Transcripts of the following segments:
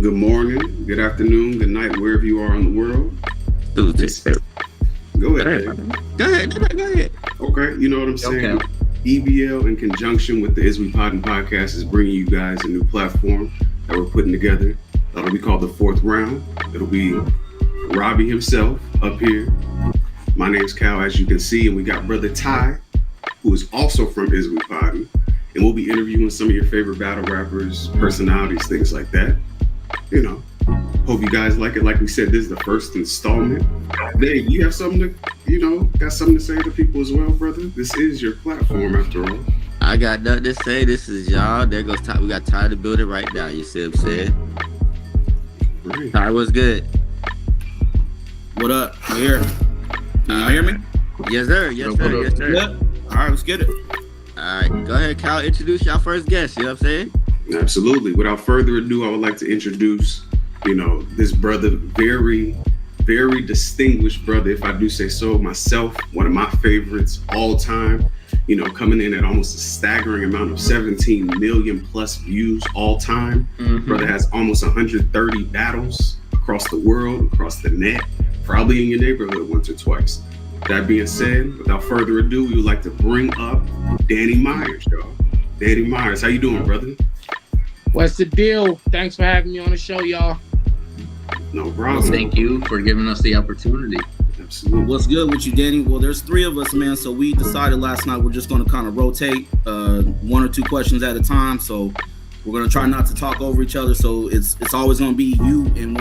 good morning, good afternoon, good night, wherever you are in the world. Go ahead. Go ahead. Okay, you know what I'm saying? Okay. EBL, in conjunction with the I.W.P podcast, is bringing you guys a new platform that we're putting together. That'll be called the Fourth Round. It'll be Rabi himself up here. My name's Cal, as you can see, and we got brother Ty, who is also from I.W.P, and we'll be interviewing some of your favorite battle rappers, personalities, things like that. You know, hope you guys like it. Like we said, this is the first installment. Dave, you have something to, got something to say to people as well, brother? This is your platform, after all. I got nothing to say. This is y'all. There goes Ty. We got Ty to build it right now. You see what I'm saying? Right. Ty, what's good? What up? You here? Can you hear me? Yes, sir. Yes, sir. Yep. All right, let's get it. All right, go ahead, Cal. Introduce y'all first guest. You know what I'm saying? Absolutely. Without further ado, I would like to introduce, this brother, very, very distinguished brother, if I do say so myself, one of my favorites all time, coming in at almost a staggering amount of 17 million plus views all time. Mm-hmm. Brother has almost 130 battles across the world, across the net, probably in your neighborhood once or twice. That being said, without further ado, we would like to bring up Danny Myers, y'all. Danny Myers, how you doing, brother? What's the deal? Thanks for having me on the show, y'all. No problem. Well, thank you for giving us the opportunity. Absolutely. What's good with you, Danny? Well, there's three of us, man. So we decided last night we're just going to kind of rotate one or two questions at a time. So we're going to try not to talk over each other. So it's always going to be you and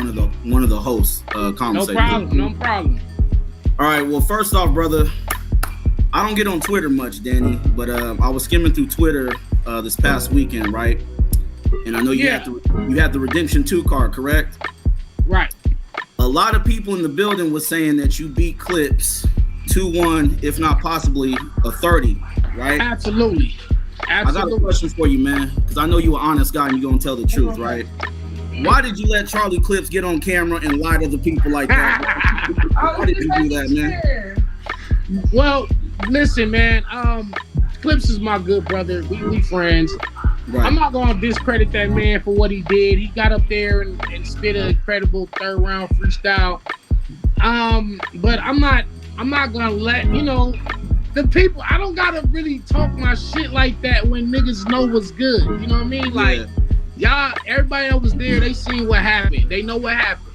one of the hosts conversating. No problem. All right. Well, first off, brother, I don't get on Twitter much, Danny, but I was skimming through Twitter this past weekend, right? And I know you had the Redemption 2 card, correct? Right. A lot of people in the building was saying that you beat Clips 2-1, if not possibly a 30, right? Absolutely. I got a question for you, man, because I know you're an honest guy and you're going to tell the truth, right? Why did you let Charlie Clips get on camera and lie to the people like that? Why did you do that, man? Well, listen, man. Clips is my good brother. We friends. Right. I'm not gonna discredit that man for what he did. He got up there and spit an incredible third round freestyle. But I'm not gonna let the people. I don't gotta really talk my shit like that when niggas know what's good. You know what I mean? Like y'all, everybody that was there, they seen what happened. They know what happened.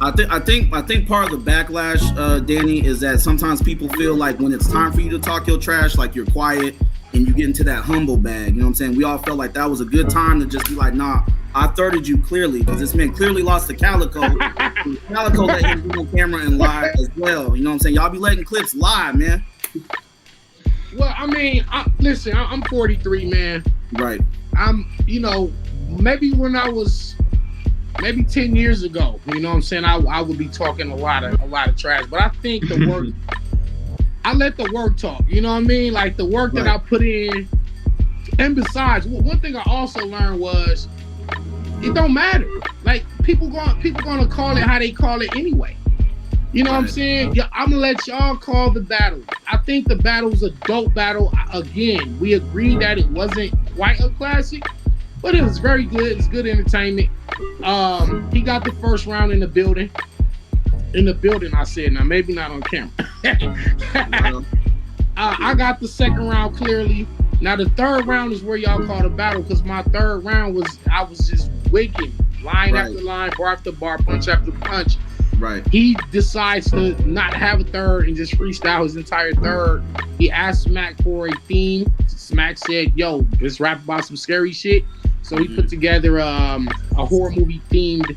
I think part of the backlash, Danny, is that sometimes people feel like when it's time for you to talk your trash, like you're quiet and you get into that humble bag. You know what I'm saying? We all felt like that was a good time to just be like, nah, I thirded you clearly, because this man clearly lost to Calico. Calico let him be on camera and lie as well. You know what I'm saying? Y'all be letting Clips lie, man. Well, I mean, listen, I'm 43, man. Right. I'm, maybe when I was 10 years ago, you know what I'm saying, I would be talking a lot of trash. But I think the work, I let the work talk. You know what I mean? Like the work that I put in. And besides, one thing I also learned was it don't matter. Like people gonna call it how they call it anyway. You know what I'm saying? Yeah, I'm gonna let y'all call the battle. I think the battle's a dope battle. Again, we agreed that it wasn't quite a classic, but it was very good. It's good entertainment. He got the first round in the building. I said, now maybe not on camera. I got the second round clearly. Now the third round is where y'all call the battle, because my third round I was just wicked, line after line, bar after bar, punch after punch. Right. He decides to not have a third and just freestyle his entire third. He asked Smack for a theme. Smack said, yo, let's rap about some scary shit. So he put together a horror movie themed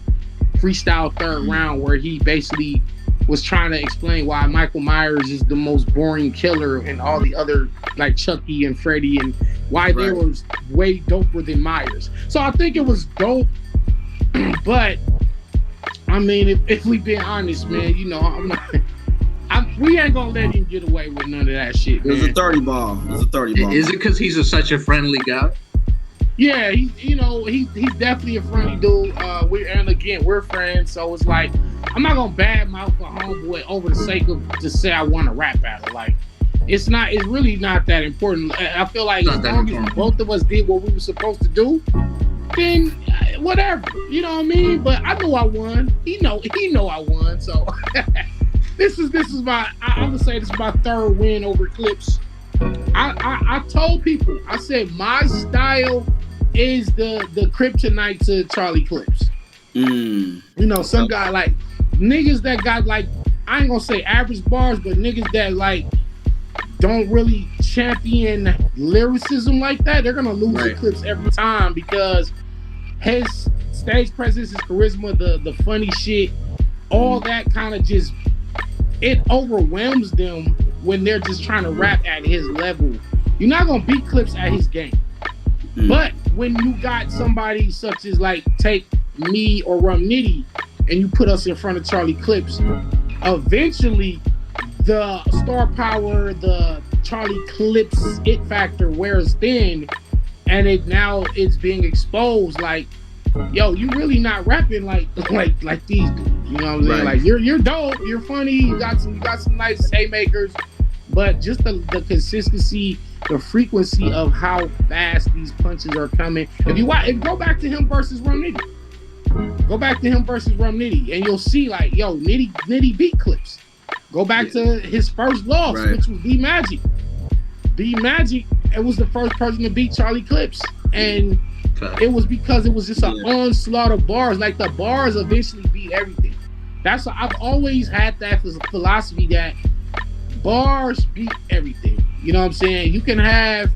freestyle third round where he basically was trying to explain why Michael Myers is the most boring killer and all the other, like Chucky and Freddy, and why they were way doper than Myers. So I think it was dope, but I mean, if we being honest, man, we ain't gonna let him get away with none of that shit. It was a 30 ball. Is it because he's such a friendly guy? Yeah, he's definitely a friendly dude. We're friends, so it's like I'm not gonna badmouth a homeboy over the sake of to say I want to rap battle. Like it's really not that important. I feel like as long as both of us did what we were supposed to do, then whatever. You know what I mean? But I know I won. He know I won. So this is my I'm gonna say this is my third win over Clips. I told people, I said my style is the kryptonite to Charlie Clips. You know, some guy like niggas that got like, I ain't gonna say average bars, but niggas that like don't really champion lyricism like that, they're gonna lose the Clips every time because his stage presence, his charisma, the funny shit, all that kind of just, it overwhelms them when they're just trying to rap at his level. You're not gonna beat Clips at his game. But when you got somebody such as like take me or Rum Nitty and you put us in front of Charlie Clips, eventually the star power, the Charlie Clips it factor wears thin, and it's being exposed like, yo, you really not rapping like these dudes. You know what I'm saying? Like you're dope, you're funny, you got some nice haymakers, but just the consistency, the frequency of how fast these punches are coming. If you go back to him versus Rum Nitty. Go back to him versus Rum Nitty, and you'll see like, yo, Nitty beat Clips. Go back to his first loss, which was B Magic. B Magic, it was the first person to beat Charlie Clips, and it was because it was just an onslaught of bars. Like the bars eventually beat everything. That's what I've always had, that philosophy that bars beat everything. You know what I'm saying? You can have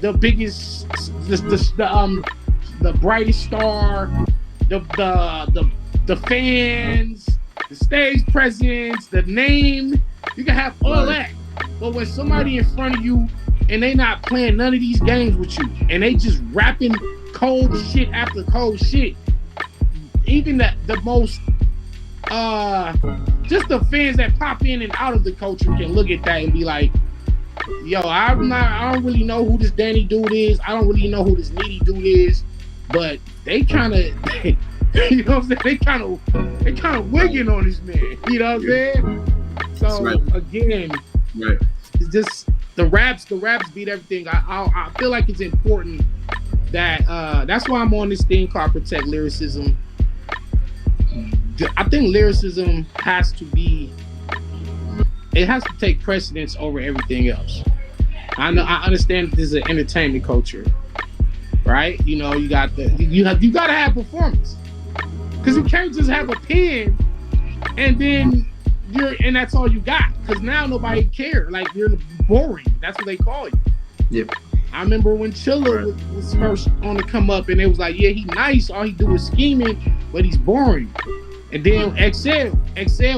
the biggest, the brightest star, the fans, the stage presence, the name. You can have all that, but when somebody in front of you and they not playing none of these games with you, and they just rapping cold shit after cold shit, even the most just the fans that pop in and out of the culture can look at that and be like, yo, I don't really know who this Danny dude is. I don't really know who this Nitty dude is, but they kind of, you know what I'm saying? They kind of wigging on this man. You know what I'm saying? So again, it's just the raps beat everything. I feel like it's important that that's why I'm on this thing called Protect Lyricism. I think lyricism has to take precedence over everything else. I understand that this is an entertainment culture, right? You know, you got to have performance, because you can't just have a pen and then and that's all you got, because now nobody cares. Like, you're boring. That's what they call you. Yep. I remember when Chilla was first on the come up, and it was like, yeah, he nice, all he do is scheming, but he's boring. And then XL,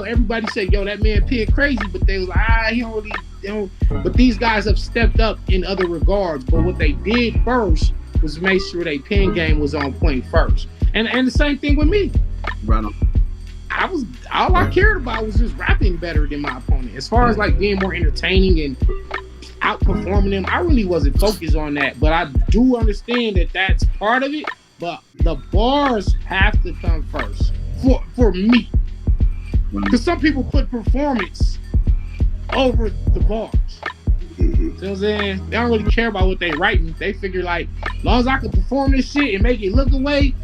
everybody said, yo, that man pen crazy, but they was like, he don't really, but these guys have stepped up in other regards. But what they did first was make sure their pen game was on point first. And the same thing with me. Right on. All I cared about was just rapping better than my opponent. As far as like being more entertaining and outperforming them, I really wasn't focused on that. But I do understand that that's part of it. But the bars have to come first for me, because some people put performance over the bars. You know what I'm saying? They don't really care about what they writing. They figure like, as long as I can perform this shit and make it look away,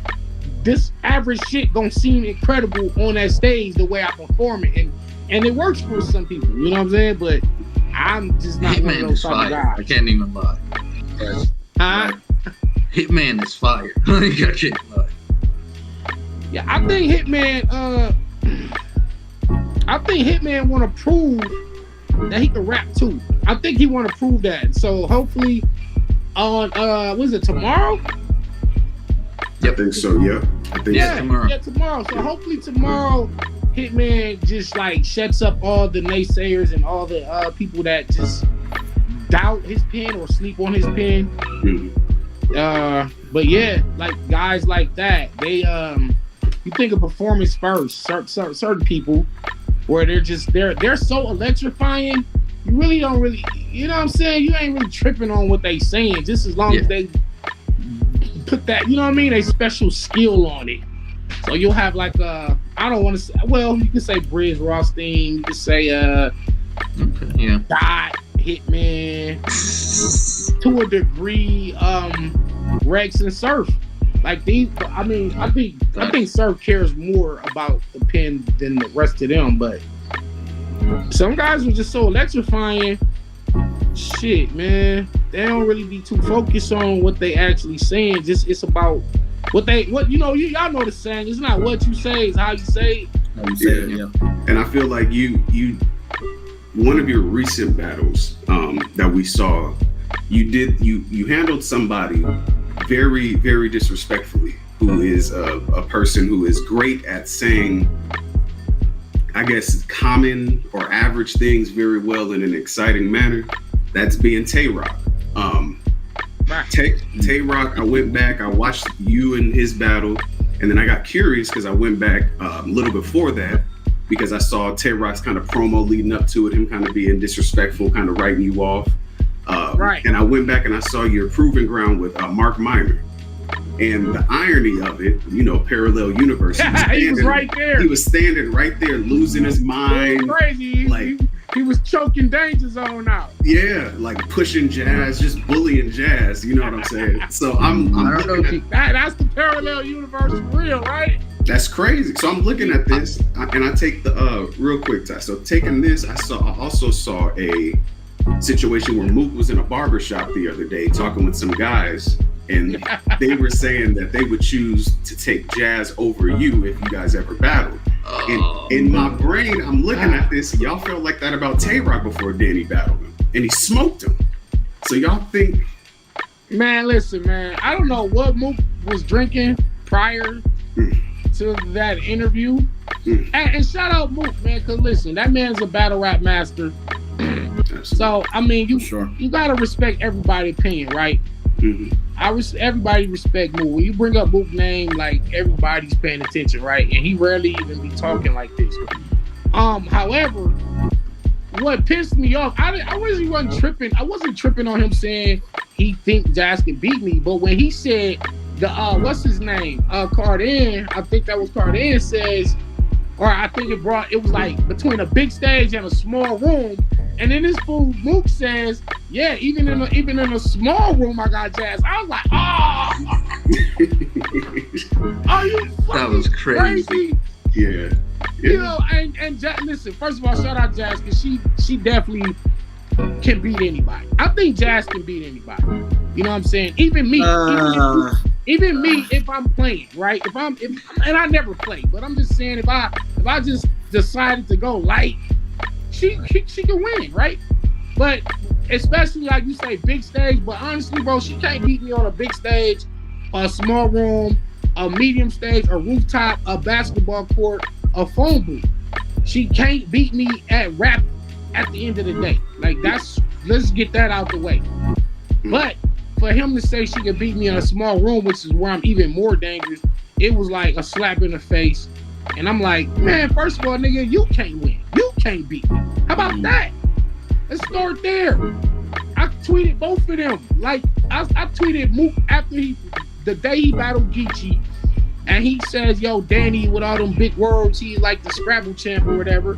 this average shit gonna seem incredible on that stage the way I perform it, and it works for some people. You know what I'm saying? But I'm just not one of those type of guys. I can't even lie. Hitman is fire. I can't lie. Yeah, I think Hitman want to prove that he can rap too. I think he want to prove that. So hopefully on was it tomorrow? I think so. Yeah, I think tomorrow. Yeah, tomorrow. So hopefully tomorrow, Hitman just like shuts up all the naysayers and all the people that just doubt his pen or sleep on his pen. But yeah, like guys like that, they you think of performance first. Certain people where they're so electrifying, you really don't really, you know what I'm saying? You ain't really tripping on what they saying, just as long as they put that, you know what I mean, a special skill on it. So you'll have like I don't want to say, well, you can say Briz Rothstein, you can say Dot, Hitman, to a degree, Rex and Surf. Like these, I mean, I think Surf cares more about the pen than the rest of them. But some guys were just so electrifying. Shit, man, they don't really be too focused on what they actually saying. Just it's about what y'all know the saying. It's not what you say, it's how you say it. How you say it, yeah. And I feel like you one of your recent battles that we saw, you handled somebody very, very disrespectfully, who is a person who is great at saying, I guess, common or average things very well in an exciting manner. That's being Tay-Rock. Tay-Rock, I went back, I watched you and his battle, and then I got curious because I went back a little before that because I saw Tay-Rock's kind of promo leading up to it, him kind of being disrespectful, kind of writing you off. Right. And I went back and I saw your proving ground with Mark Minor. And the irony of it, parallel universe. He was right there. He was standing right there, losing his mind. It was crazy. Like, he was choking Danger Zone out. Yeah, like pushing Jazz, just bullying Jazz. You know what I'm saying? So I'm I don't know. That's the parallel universe for real, right? That's crazy. So I'm looking at this, and I take the real quick test. So taking this, I also saw a situation where Mook was in a barbershop the other day talking with some guys, and they were saying that they would choose to take Jazz over you if you guys ever battled. And in my brain, I'm looking at this. Y'all felt like that about Tay-Rock before Danny battled him, and he smoked him. So y'all think? Man, listen, man. I don't know what Mook was drinking prior to that interview. And shout out Mook, man, because listen, that man's a battle rap master. So I mean, you gotta respect everybody's opinion, right? Everybody respect Mook. When you bring up Mook's name, like everybody's paying attention, right? And he rarely even be talking like this. However, what pissed me off, I really wasn't tripping. I wasn't tripping on him saying he think Jazz can beat me, but when he said the what's his name? Cardin, I think that was Cardin says, or I think it was like between a big stage and a small room. And then this fool Mook says, yeah, even in a small room, I got Jazz. I was like, are you fucking that was crazy? Yeah. You know, and Jazz, listen, first of all, shout out Jazz, because she definitely can beat anybody. I think Jazz can beat anybody. You know what I'm saying? Even me, even me, if I'm playing, right? And I never play, but I'm just saying, if I just decided to go light, she can win, right? But especially like you say, big stage. But honestly, bro, she can't beat me on a big stage, a small room, a medium stage, a rooftop, a basketball court, a phone booth. She can't beat me at rap at the end of the day. Like let's get that out the way. But for him to say she could beat me in a small room, which is where I'm even more dangerous, it was like a slap in the face. And I'm like, man, first of all, nigga, you can't win. You can't beat me. How about that? Let's start there. I tweeted both of them. Like, I tweeted Mook after the day he battled Geechee, and he says, yo, Danny, with all them big words, he like the Scrabble champ or whatever.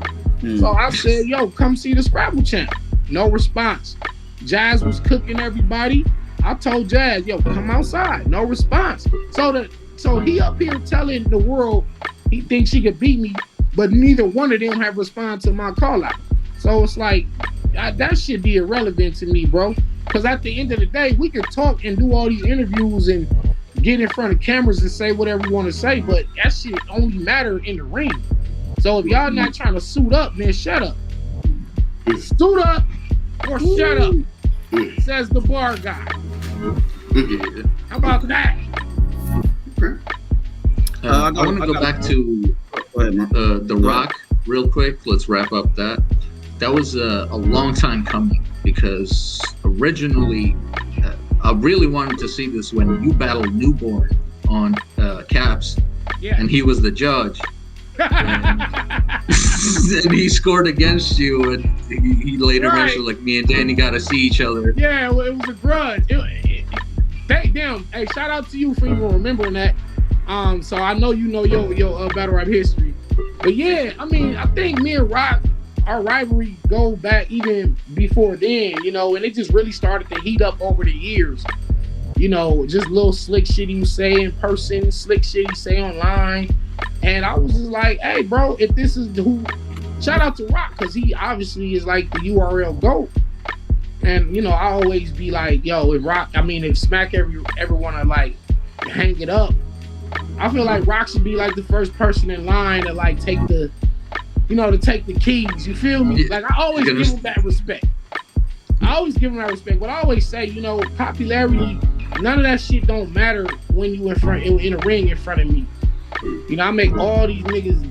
So I said, yo, come see the Scrabble champ. No response. Jazz was cooking everybody. I told Jazz, yo, come outside. No response. So he up here telling the world he thinks she could beat me, but neither one of them have responded to my call out. So it's like, that should be irrelevant to me, bro. Because at the end of the day, we could talk and do all these interviews and get in front of cameras and say whatever you want to say, but that shit only matter in the ring. So if y'all not trying to suit up, then shut up. Suit up or shut up, says the bar guy. How about that? I want to go back to The Rock real quick. Let's wrap up that. That was a long time coming, because originally I really wanted to see this when you battled Newborn on Caps, and he was the judge. And he scored against you, and he later mentioned, like, me and Danny got to see each other. Yeah, well, it was a grudge. Damn, hey, shout out to you for even remembering that. So I know you know your battle rap history, but yeah, I mean, I think me and Rock, our rivalry go back even before then, you know, and it just really started to heat up over the years. just little slick shit he would say in person, slick shit he say online. And I was just like, hey, bro, if this is who, shout out to Rock, because he obviously is like the URL GOAT. And, I always be like, yo, if Smack ever want to like hang it up, I feel like Rock should be like the first person in line to like take the, to take the keys. You feel me? Like I always give him that respect. But I always say, popularity, none of that shit don't matter when you in a ring in front of me. I make all these niggas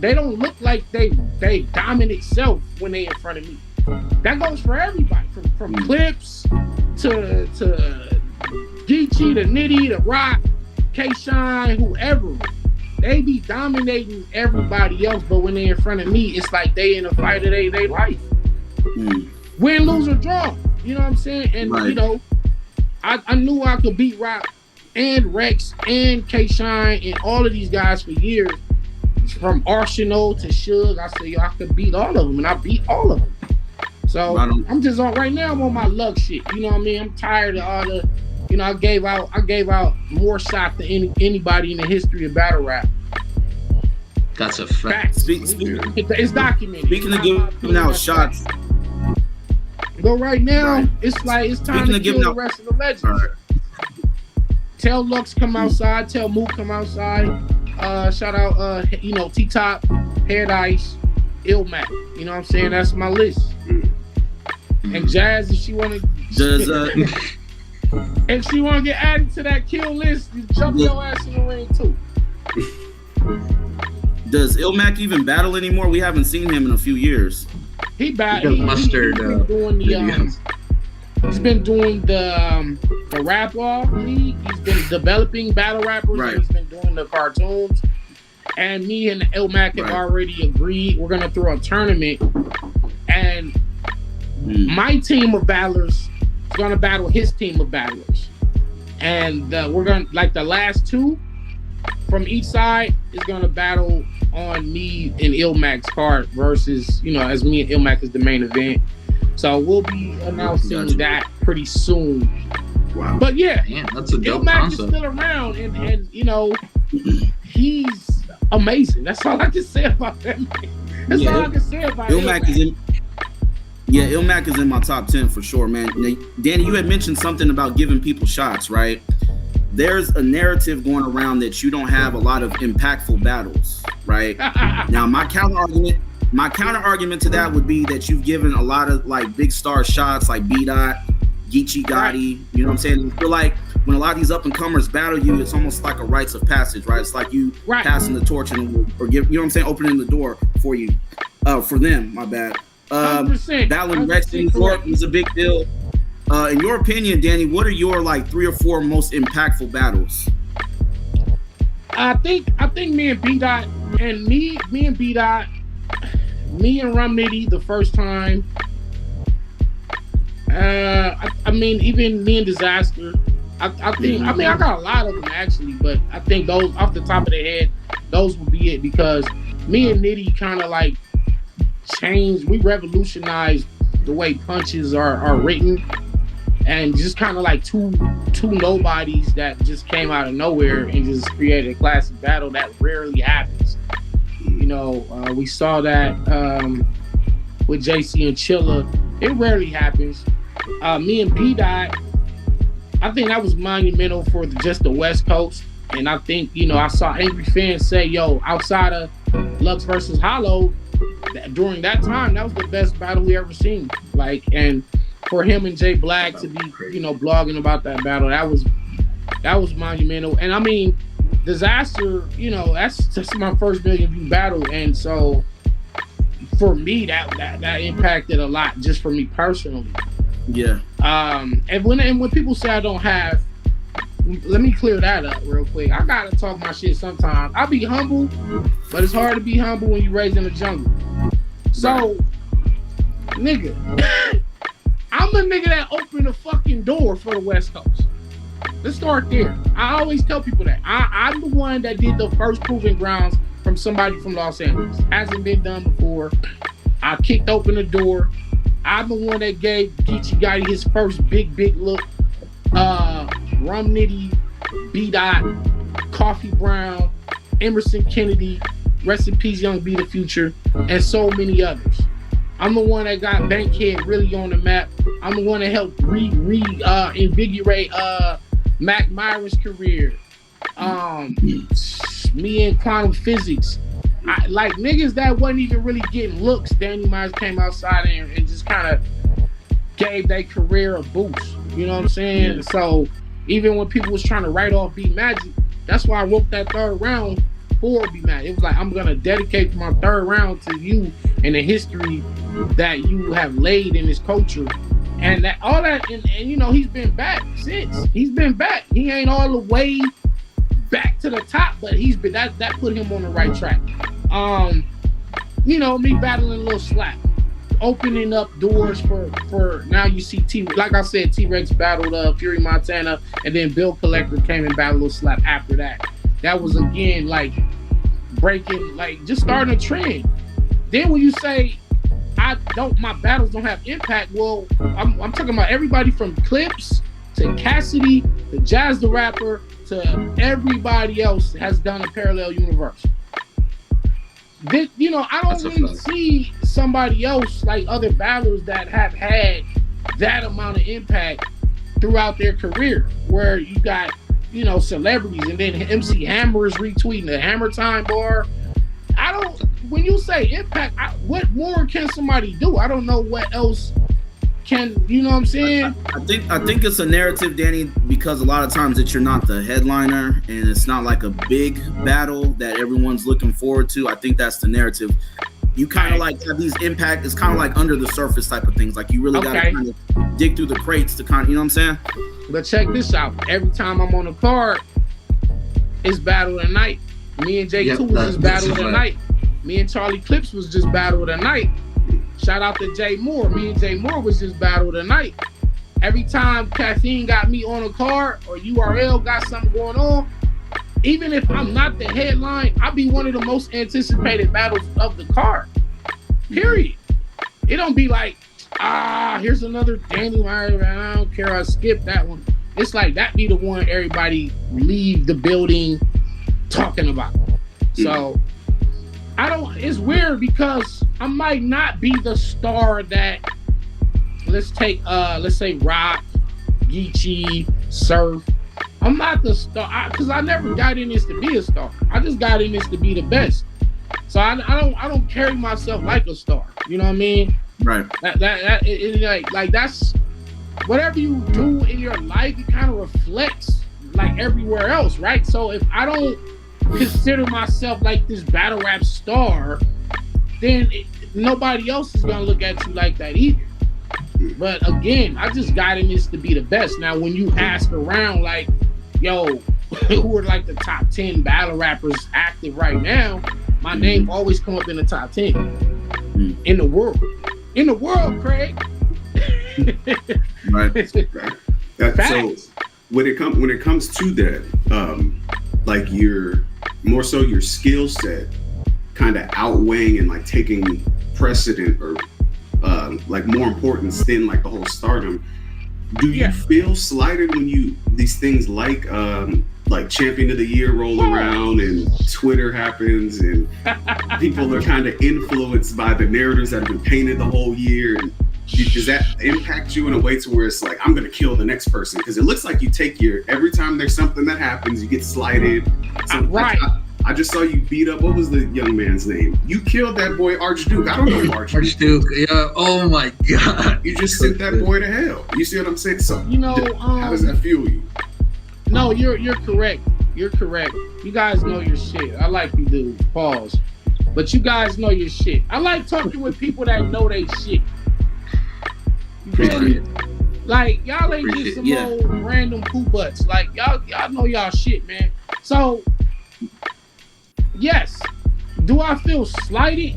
they don't look like they dominant self when they in front of me. That goes for everybody, from Clips to Geechee to Nitty to Rock, K-Shine, whoever. They be dominating everybody else, but when they in front of me, it's like they in a fight of their life. Win, lose, or draw. You know what I'm saying? And right. I knew I could beat Rock and Rex and K-Shine and all of these guys for years. From Arsenal to Suge, I said, I could beat all of them, and I beat all of them. So I'm just right now I'm on my luck shit. You know what I mean? I'm tired of all the, I gave out more shots than anybody in the history of battle rap. That's a fact. It's documented. Speaking of giving out shots. But right now, it's like it's time to kill the rest of the legends. Right. Tell Lux come outside. Tell Mook come outside. Shout out, T-Top, Paradise, Illmac. You know what I'm saying? That's my list. And Jazz, if she want to, if she want to get added to that kill list, you jump your ass in the ring too. Does Illmac even battle anymore? We haven't seen him in a few years. He battled. He's been doing the rap law league. He's been developing battle rappers. Right. He's been doing the cartoons. And me and Illmac have already agreed we're gonna throw a tournament, and my team of battlers is gonna battle his team of battlers, and we're gonna the last two from each side is gonna battle on me and Illmac's card versus as me and Illmac is the main event. So we'll be announcing that pretty soon. Wow. But yeah, that's a dope Illmac concept. is still around, and he's amazing. That's all I can say about that man. That's all I can say about Illmac. Illmac is in my top 10 for sure, man. Now, Danny, you had mentioned something about giving people shots, right? There's a narrative going around that you don't have a lot of impactful battles, right? Now, my counter argument to that would be that you've given a lot of big star shots like B-Dot, Geechee Gotti. You know what I'm saying? I feel like when a lot of these up and comers battle you, it's almost like a rites of passage, right? It's like you passing the torch or opening the door for you, for them. My bad. Battling Rex in New York was a big deal. In your opinion, Danny, what are your 3 or 4 most impactful battles? I think me and B-Dot and me and B-Dot, me and Rum Nitty the first time. Even me and Disaster. I think I got a lot of them actually, but I think those off the top of the head, those would be it, because me and Nitty kind of changed. We revolutionized the way punches are written, and just kind of two nobodies that just came out of nowhere and just created a classic battle that rarely happens. We saw that with JC and Chilla. It rarely happens. Me and P-Dot, I think that was monumental for just the West Coast. And I think, I saw angry fans say, outside of Lux versus Hollow, during that time, that was the best battle we ever seen. And for him and Jay Black to be, blogging about that battle, that was monumental. And I mean, Disaster, that's my first million view battle. And so for me, that impacted a lot just for me personally. Yeah. And when people say I don't have, let me clear that up real quick. I gotta talk my shit sometimes. I be humble, but it's hard to be humble when you raised in the jungle. So, nigga, I'm the nigga that opened the fucking door for the West Coast. Let's start there. I always tell people that. I'm the one that did the first proving grounds from somebody from Los Angeles. Hasn't been done before. I kicked open the door. I'm the one that gave Geechee Gotti his first big look. Rum Nitty, B. Dot, Coffee Brown, Emerson Kennedy, rest in peace, Young B the Future, and so many others. I'm the one that got Bankhead really on the map. I'm the one that helped invigorate Mac Myra's career. Me and quantum physics. Like niggas that wasn't even really getting looks, Danny Myers came outside and just kind of gave their career a boost. You know what I'm saying? Yeah. So even when people was trying to write off B Magic, that's why I wrote that third round for B Magic. It was like, I'm gonna dedicate my third round to you and the history that you have laid in this culture. And that all that and you know, he's been back since. He's been back. He ain't all the way back to the top, but he's been that put him on the right track. You know, me battling Lil Slap, opening up doors for now. You see like I said, T-Rex battled Fury Montana, and then Bill Collector came and battled Lil Slap after that. That was again like breaking, like just starting a trend. Then when you say my battles don't have impact, well, I'm talking about everybody from Clips to Cassidy to Jazz the Rapper to everybody else has done a parallel universe. This, you know, I don't really see somebody else like other battlers that have had that amount of impact throughout their career, where you got, you know, celebrities, and then MC Hammer is retweeting the Hammer Time bar. When you say impact, what more can somebody do? I don't know what else can, you know what I'm saying? I think it's a narrative, Danny, because a lot of times that you're not the headliner and it's not like a big battle that everyone's looking forward to. I think that's the narrative. You kind of like have these impact. It's kind of like under the surface type of things. Like you really got to kind of dig through the crates to kind of, you know what I'm saying? But check this out. Every time I'm on a card, it's battle of the night. Me and Jay Two was just battle of the night. Me and Charlie Clips was just battle of the night. Shout out to Jay Moore. Me and Jay Moore was just battle of the night. Every time Caffeine got me on a card or URL got something going on, even if I'm not the headline, I'll be one of the most anticipated battles of the card. Period. It don't be like, here's another Danny Myers. I don't care. I skipped that one. It's like that be the one everybody leave the building talking about. So it's weird because I might not be the star that, let's say Rock, Geechee, Surf. I'm not the star because I never got in this to be a star. I just got in this to be the best. So I don't carry myself like a star. You know what I mean? Right. Like that's whatever you do in your life, it kind of reflects like everywhere else, right? So if I don't consider myself like this battle rap star, then nobody else is gonna look at you like that either. But again, I just got in this to be the best. Now, when you ask around, like, yo, who are like the top 10 battle rappers active right now, my name always come up in the top 10 in the world. In the world, Craig. Right. So when it comes to that, like your skill set kind of outweighing and like taking precedent or like more importance than like the whole stardom, do you feel slighted when these things like Champion of the Year roll around and Twitter happens and people are kind of influenced by the narratives that have been painted the whole year? And does that impact you in a way to where it's like, I'm going to kill the next person? Because it looks like you take every time there's something that happens, you get slighted. Right. I just saw you beat up, what was the young man's name? You killed that boy Archduke. I don't know Archduke. Archduke, yeah. Oh my God. You just sent that boy to hell. You see what I'm saying? So, you know, how does that fuel you? No, you're correct. You're correct. You guys know your shit. I like you dudes. Pause. But you guys know your shit. I like talking with people that know they shit. You feel me? Like, y'all ain't just some old random poo butts. Like, y'all know y'all shit, man. So, yes. Do I feel slighted?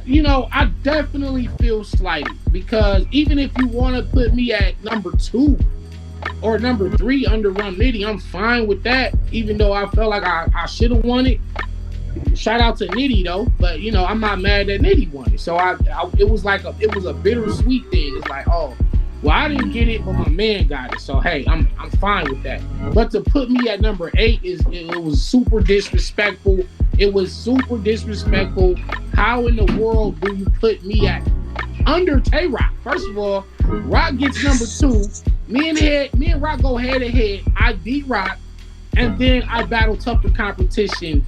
You know, I definitely feel slighted because even if you want to put me at number 2 or number 3 under Rum Nitty, I'm fine with that, even though I felt like I should have won it. Shout out to Nitty though, but you know, I'm not mad that Nitty won it. So it was a bittersweet thing. It's like, oh, Well, I didn't get it, but my man got it. So hey, I'm fine with that. But to put me at number 8 it was super disrespectful. It was super disrespectful. How in the world do you put me at under Tay-Rock? First of all, Rock gets number 2. Me and Rock go head to head. I beat Rock, and then I battle tougher competition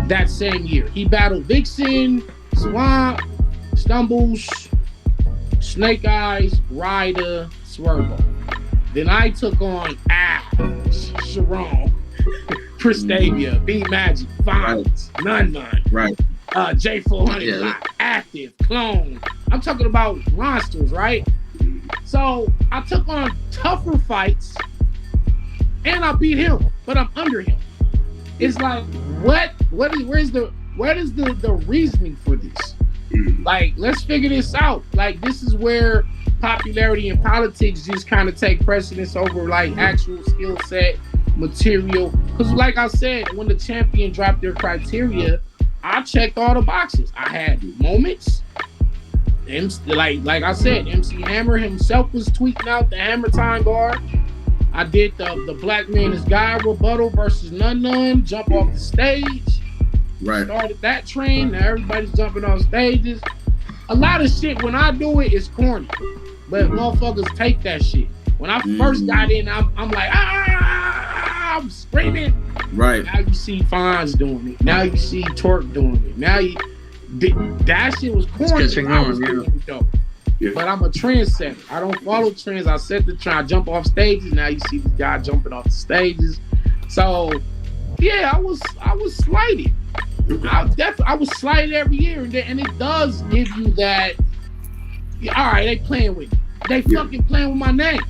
that same year. He battled Vixen, Swamp, Stumbles, Snake Eyes, Ryder, Swervo. Then I took on Sharon, Prestavia, B Magic, Fonz, None, Right. J400, Active, Clone. I'm talking about monsters, right? So I took on tougher fights and I beat him, but I'm under him. It's like, where's the reasoning for this? Like, let's figure this out. Like, this is where popularity in politics just kind of take precedence over like actual skill set, material. Because like I said, when the champion dropped their criteria, I checked all the boxes. I had moments. Like I said, MC Hammer himself was tweeting out the Hammer Time guard. I did the Black Man is God rebuttal versus None, jump off the stage. Right. Started that train. Now everybody's jumping on stages. A lot of shit, when I do it, is corny. But motherfuckers take that shit. When I first got in, I'm like, I'm screaming. Right. Now you see Fonz doing it. Now you see Torque doing it. Now that shit was corny. It's catching on, Yeah. But I'm a trendsetter. I don't follow trends. I set the trend. I jump off stages. Now you see this guy jumping off the stages. So yeah, I was slighted. I was slighted every year, and it does give you that. Yeah, all right, they playing with me. They fucking playing with my name.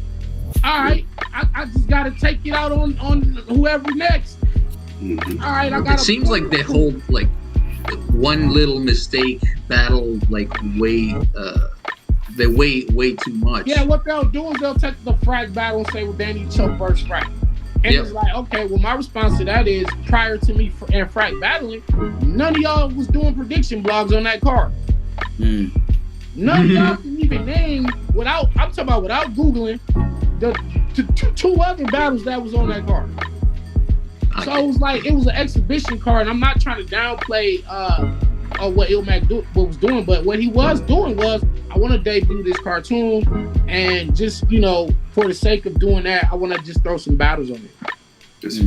All right, I just gotta take it out on whoever next. All right, I got. It seems like they hold like one little mistake battle like they way too much. Yeah, what they'll do is they'll take the frack battle and say, well, Danny choke first frack. And it's like, okay, well, my response to that is, prior to me and Frack battling, none of y'all was doing prediction blogs on that card. None of y'all can even name, I'm talking about without Googling, the two other battles that was on that card. So it was like, it was an exhibition card, and I'm not trying to downplay what Ilmac was doing, but what he was doing was, I want to debut this cartoon, and just, for the sake of doing that, I want to just throw some battles on it. That's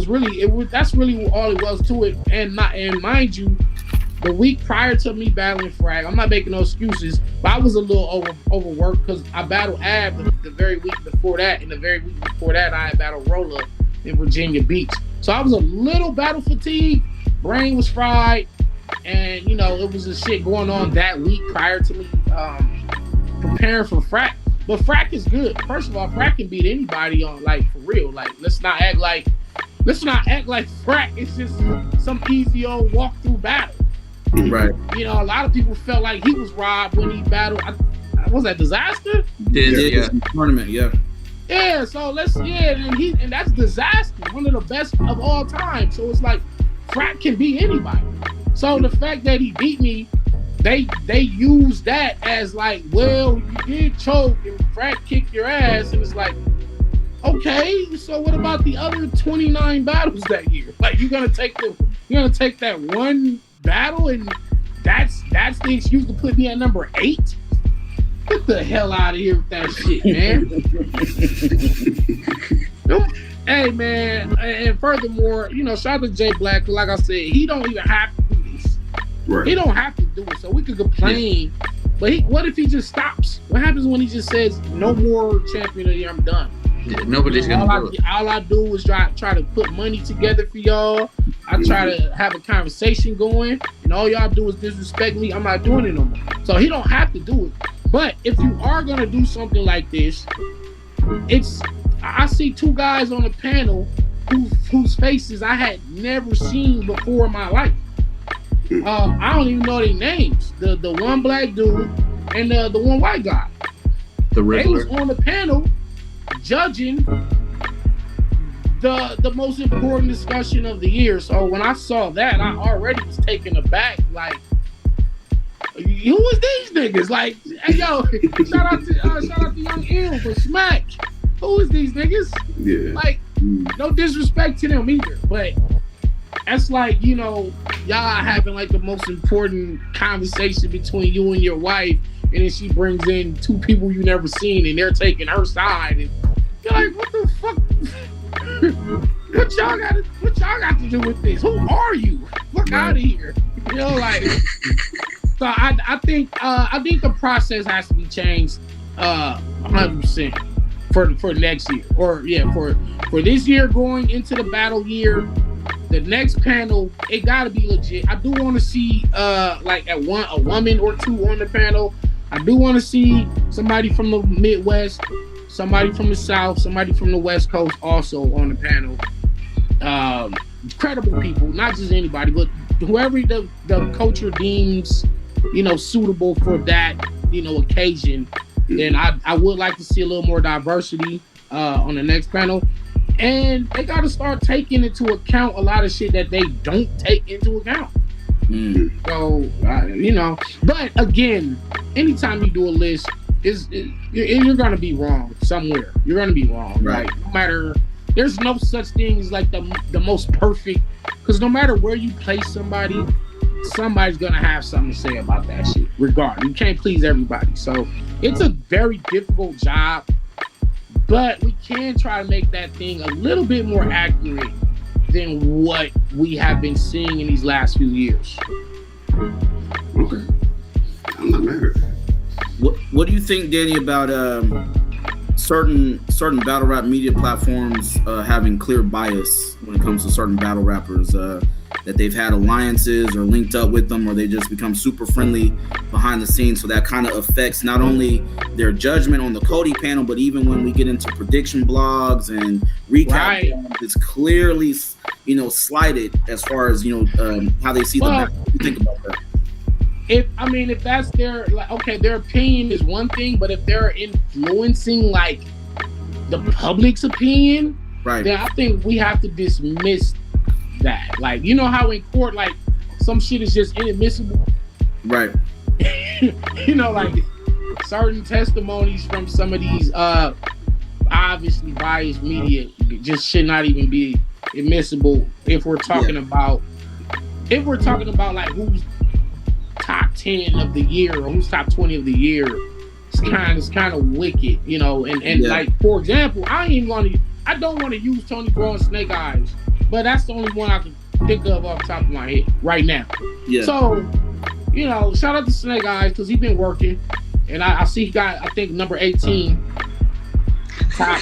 really all it was to it. And mind you, the week prior to me battling Frag, I'm not making no excuses, but I was a little overworked because I battled Ab the very week before that, and the very week before that I had battled Rolla in Virginia Beach. So I was a little battle fatigued, brain was fried, and it was a shit going on that week prior to me preparing for Frack. But Frack is good. First of all, Frack can beat anybody on, like, for real. Like, let's not act like Frack is just some easy old walkthrough battle. Right. A lot of people felt like he was robbed when he battled. Was that Disaster? Yeah. Tournament, yeah. Yeah, so and that's Disaster, one of the best of all time. So it's like Frack can beat anybody. So the fact that he beat me, they use that as like, well, you did choke and Frack kicked your ass, and it's like, okay, so what about the other 29 battles that year? Like, you're gonna take that one battle, and that's the excuse to put me at number 8? Get the hell out of here with that shit, man. Hey, man, and furthermore, shout out to Jay Black. Like I said, he don't even have to do this. Right. He don't have to do it, so we could complain. Yeah. But what if he just stops? What happens when he just says, no more champion of the year, I'm done? Yeah, nobody's gonna do it. All I do is try to put money together for y'all. I try to have a conversation going, and all y'all do is disrespect me. I'm not doing it no more. So he don't have to do it. But if you are gonna do something like this, I see two guys on the panel whose faces I had never seen before in my life. I don't even know their names. The one black dude and the one white guy. The Riddler. They was on the panel judging the most important discussion of the year. So when I saw that, I already was taken aback. Like, who is these niggas? Like, hey yo, shout out to Young Ill, but Smack, who is these niggas? Yeah. Like, no disrespect to them either, but that's like, you know, y'all having like the most important conversation between you and your wife, and then she brings in two people you never seen, and they're taking her side, and you're like, what the fuck? What y'all got to do with this? Who are you? Fuck out of here. You know, like. So I think the process has to be changed 100% for next year, or for this year going into the battle year. The next panel, it gotta be legit. I do want to see like a woman or two on the panel. I do want to see somebody from the Midwest, somebody from the South, somebody from the West Coast also on the panel. Credible people, not just anybody, but whoever the culture deems, you know, suitable for that, you know, occasion. Then I would like to see a little more diversity on the next panel. And they got to start taking into account a lot of shit that they don't take into account. So, you know, but again, anytime you do a list, you're going to be wrong somewhere. You're going to be wrong. Right. Like, no matter, there's no such thing as like the most perfect, because no matter where you place somebody's going to have something to say about that shit, regardless. You can't please everybody. So it's a very difficult job. But we can try to make that thing a little bit more accurate than what we have been seeing in these last few years. Okay. I'm not mad at that. What do you think, Danny, about certain battle rap media platforms having clear bias when it comes to certain battle rappers, that they've had alliances or linked up with them, or they just become super friendly behind the scenes? So that kind of affects not only their judgment on the Cody panel, but even when we get into prediction blogs and recap blogs, it's clearly, you know, slighted as far as, you know, how they see the battle. What do you think about that? If that's their, like, okay, their opinion is one thing, but if they're influencing like the public's opinion, right, then I think we have to dismiss that. Like, you know how in court, like, some shit is just inadmissible, right? You know, like certain testimonies from some of these obviously biased media just should not even be admissible if we're talking about like who's top 10 of the year or who's top 20 of the year. It's kind of wicked, you know. And like, for example, I don't want to use Tony Bro and Snake Eyes, but that's the only one I can think of off the top of my head right now. Yeah. So, you know, shout out to Snake Eyes because he's been working, and I see he got, I think, number 18 top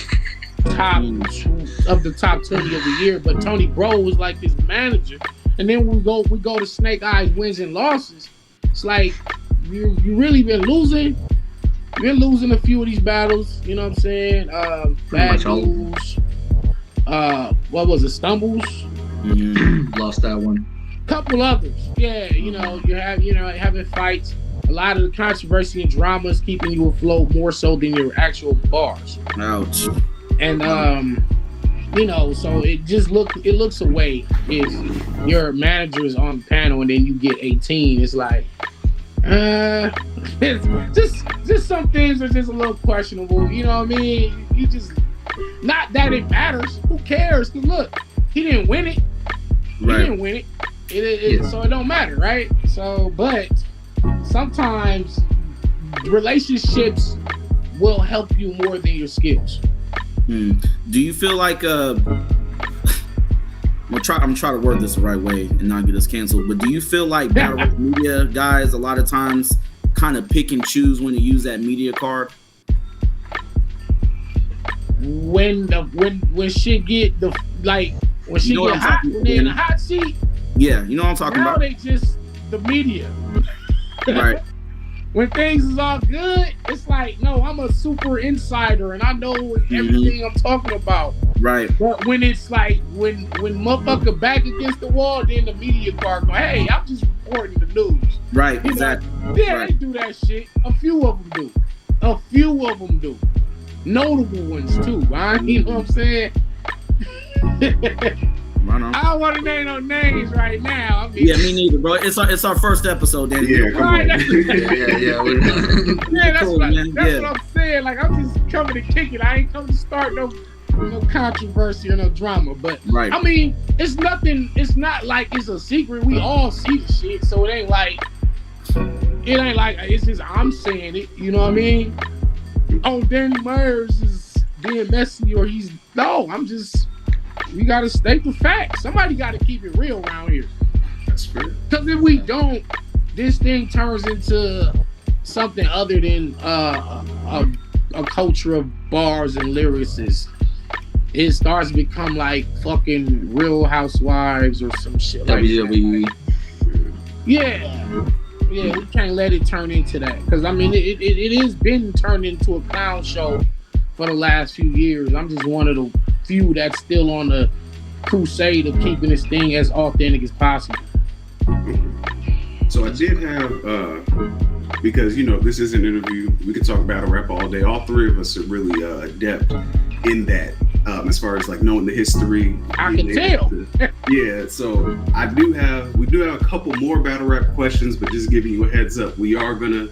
of the top 20 of the year. But Tony Bro was like his manager, and then we go to Snake Eyes wins and losses. It's like you really been losing. You're losing a few of these battles. You know what I'm saying? Bad News. What was it? Stumbles. Lost that one. Couple others. Yeah, you know, having fights. A lot of the controversy and drama is keeping you afloat more so than your actual bars. Ouch. And you know, so it looks away if your manager is on the panel and then you get 18. It's like, it's just some things are just a little questionable. You know what I mean? You just, not that it matters. Who cares? Because look, he didn't win it. He didn't win it. So it don't matter, right? So, but sometimes relationships will help you more than your skills. Do you feel like I'm trying to word this the right way and not get us canceled, but do you feel like battle rap media guys a lot of times kind of pick and choose when to use that media card? When shit get when shit get hot, when they're in the hot seat. Yeah, you know what I'm talking about. Now they just the media. Right. When things is all good, it's like, no, I'm a super insider and I know everything I'm talking about. Right. But when it's like, when motherfucker back against the wall, then the media card go, hey, I'm just reporting the news. Right, you exactly. Yeah, right. They do that shit. A few of them do. Notable ones too, right? You know what I'm saying? I don't want to name no names right now. I mean, Yeah, me neither, bro. It's our first episode, Danny. Yeah, come right. on. Yeah, that's Cool, what man. I'm saying. Like, I'm just coming to kick it. I ain't coming to start no controversy or no drama. But Right. I mean, it's nothing. It's not like it's a secret. We all see the shit, so it ain't like it's just I'm saying it. You know what I mean? Oh, Danny Myers is being messy, or I'm just. We gotta state the facts. Somebody gotta keep it real around here. That's fair. Because if we don't, this thing turns into something other than a culture of bars and lyricists. It starts to become like fucking Real Housewives or some shit like WWE. that. Yeah, we can't let it turn into that. Because I mean, it has been turned into a clown show for the last few years. I'm just one of the few that's still on the crusade of keeping this thing as authentic as possible. So I did have, because this is an interview, we could talk battle rap all day. All three of us are really adept in that, as far as like knowing the history. I can tell. Yeah, so we do have a couple more battle rap questions, but just giving you a heads up, we're gonna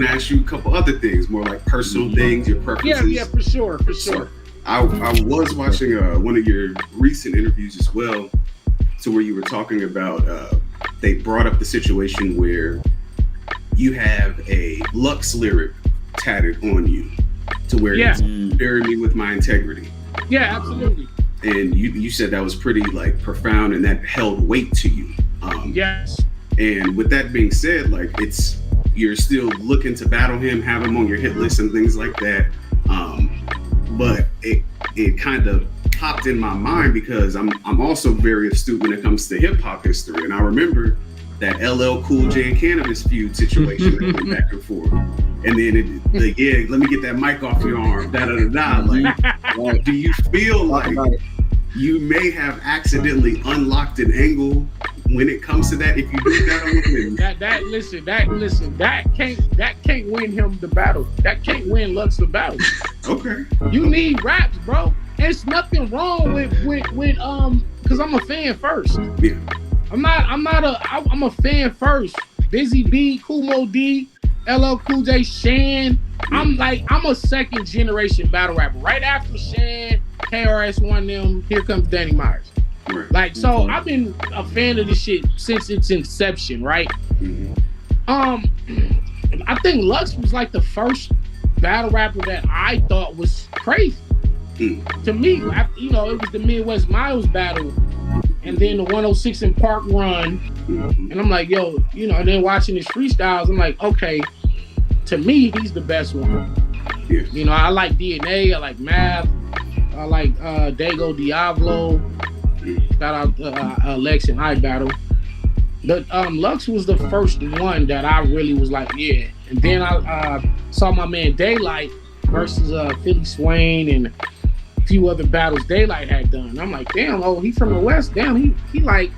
ask you a couple other things, more like personal things, your preferences. Yeah, for sure. So I was watching one of your recent interviews as well, to where you were talking about they brought up the situation where you have a Lux lyric tatted on you, to where it's bury me with my integrity. Yeah, absolutely. And you said that was pretty like profound and that held weight to you. Yes. And with that being said, like you're still looking to battle him, have him on your hit list and things like that. But it kind of popped in my mind because I'm also very astute when it comes to hip hop history, and I remember that LL Cool J and Cannabis feud situation that went back and forth, and then let me get that mic off your arm, da da da da. Like, do you feel like you may have accidentally unlocked an angle when it comes to that if you do that on women? That can't win him the battle. That can't win Lux the battle. Okay. You need raps, bro. There's nothing wrong with because I'm a fan first. Yeah. I'm a fan first. Busy B, Kumo D, LL Cool J, Shan. I'm a second generation battle rapper. Right after Shan, KRS-One them, here comes Danny Myers. Right. Like, so I've been a fan of this shit since its inception, right? Mm-hmm. I think Lux was like the first battle rapper that I thought was crazy. To me, it was the Midwest Miles battle, and then the 106 in Park Run, and I'm like, yo, and then watching his freestyles, I'm like, okay, to me, he's the best one. Yeah. I like DNA, I like Math, I like Dago Diablo, shout out Lex and I battle. But Lux was the first one that I really was like, yeah. And then I saw my man Daylight versus Philly Swain and a few other battles Daylight had done. I'm like, damn, he from the West. Damn, he like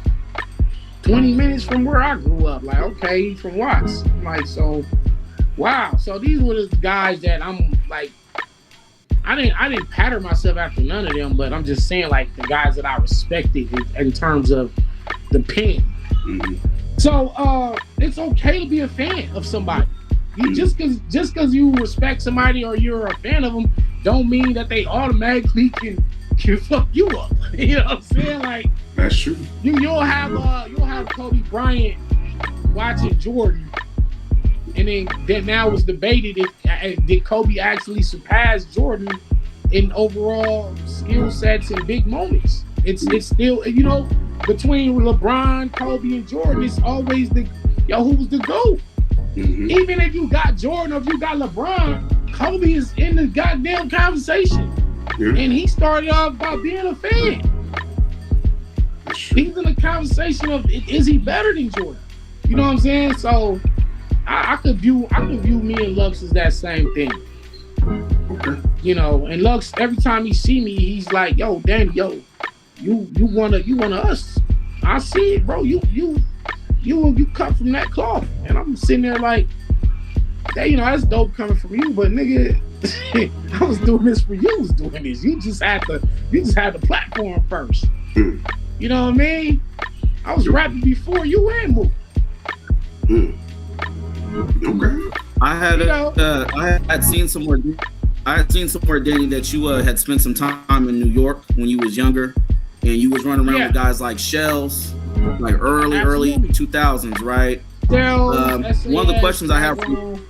20 minutes from where I grew up. Like, okay, he from Watts. I'm like, so, wow. So these were the guys that I'm like, I didn't pattern myself after none of them, but I'm just saying like the guys that I respected in terms of the pen. Mm-hmm. So it's okay to be a fan of somebody. You just cause you respect somebody or you're a fan of them, don't mean that they automatically can fuck you up. You know what I'm saying? Like, that's true. You'll have Kobe Bryant watching Jordan, and then now it's debated if did Kobe actually surpass Jordan in overall skill sets and big moments. It's still, between LeBron, Kobe, and Jordan, it's always who was the GOAT? Mm-hmm. Even if you got Jordan or if you got LeBron, Kobe is in the goddamn conversation. Yeah. And he started off by being a fan. He's in the conversation of, is he better than Jordan? You know what I'm saying? So I could view me and Lux as that same thing. Okay. And Lux, every time he see me, he's like, yo, Danny, yo, you one of us. I see it, bro. You cut from that cloth. And I'm sitting there like, hey, that's dope coming from you, but nigga, I was doing this for you. Was doing this. You just had the platform first. You You know what I mean? I was rapping before you and Mook. Okay. I had seen somewhere. I had seen somewhere, Danny, that you had spent some time in New York when you was younger, and you was running around with guys like Shells, like early 2000s, right? Shells, one of the questions I have for you.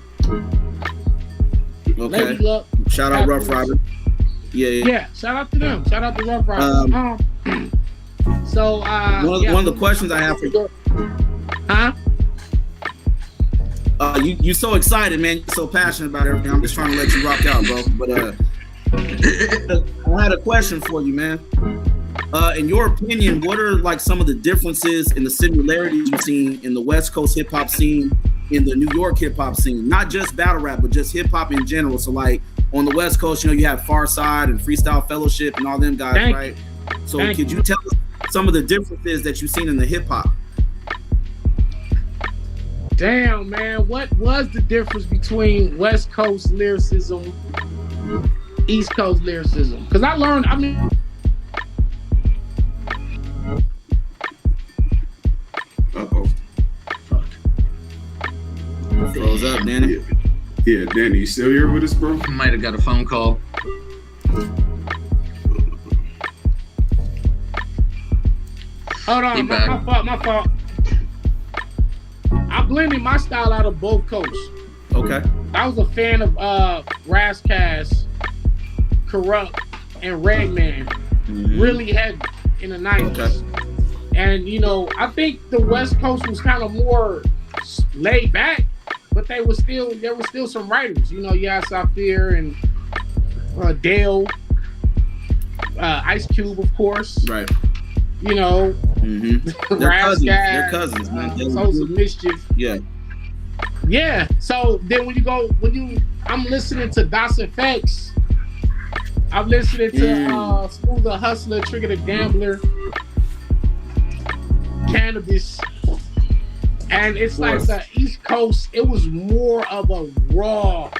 Okay. Luck, shout out Rough Rider. Yeah. Shout out to them. Shout out to Rough Rider. So one of the questions I have for you. Huh? You so excited, man. You're so passionate about everything. I'm just trying to let you rock out, bro. But I had a question for you, man. In your opinion, what are like some of the differences and the similarities you've seen in the West Coast hip hop scene, in the New York hip hop scene? Not just battle rap, but just hip hop in general. So like on the West Coast, you know, you have Farside and Freestyle Fellowship and all them guys, right? So could you tell us some of the differences that you've seen in the hip hop? Damn, man, what was the difference between West Coast lyricism, East Coast lyricism? Because I learned, Uh-oh. Fuck. Froze up, Danny. Yeah, Danny, you still here with us, bro? Might have got a phone call. Hold on, my fault. I blended my style out of both coasts. Okay. I was a fan of Razzcast, Corrupt, and Redman. Really heavy in the 90s. Okay. And, you know, I think the West Coast was kind of more laid back, but there were still some writers. You know, Safir and Dale, Ice Cube, of course. Right. You know, They're cousins, man. Souls of Mischief. Yeah. So then I'm listening to Das Effects. I'm listening to Smooth the Hustler, Trigger the Gambler, Cannabis. And it's like the East Coast, it was more of a raw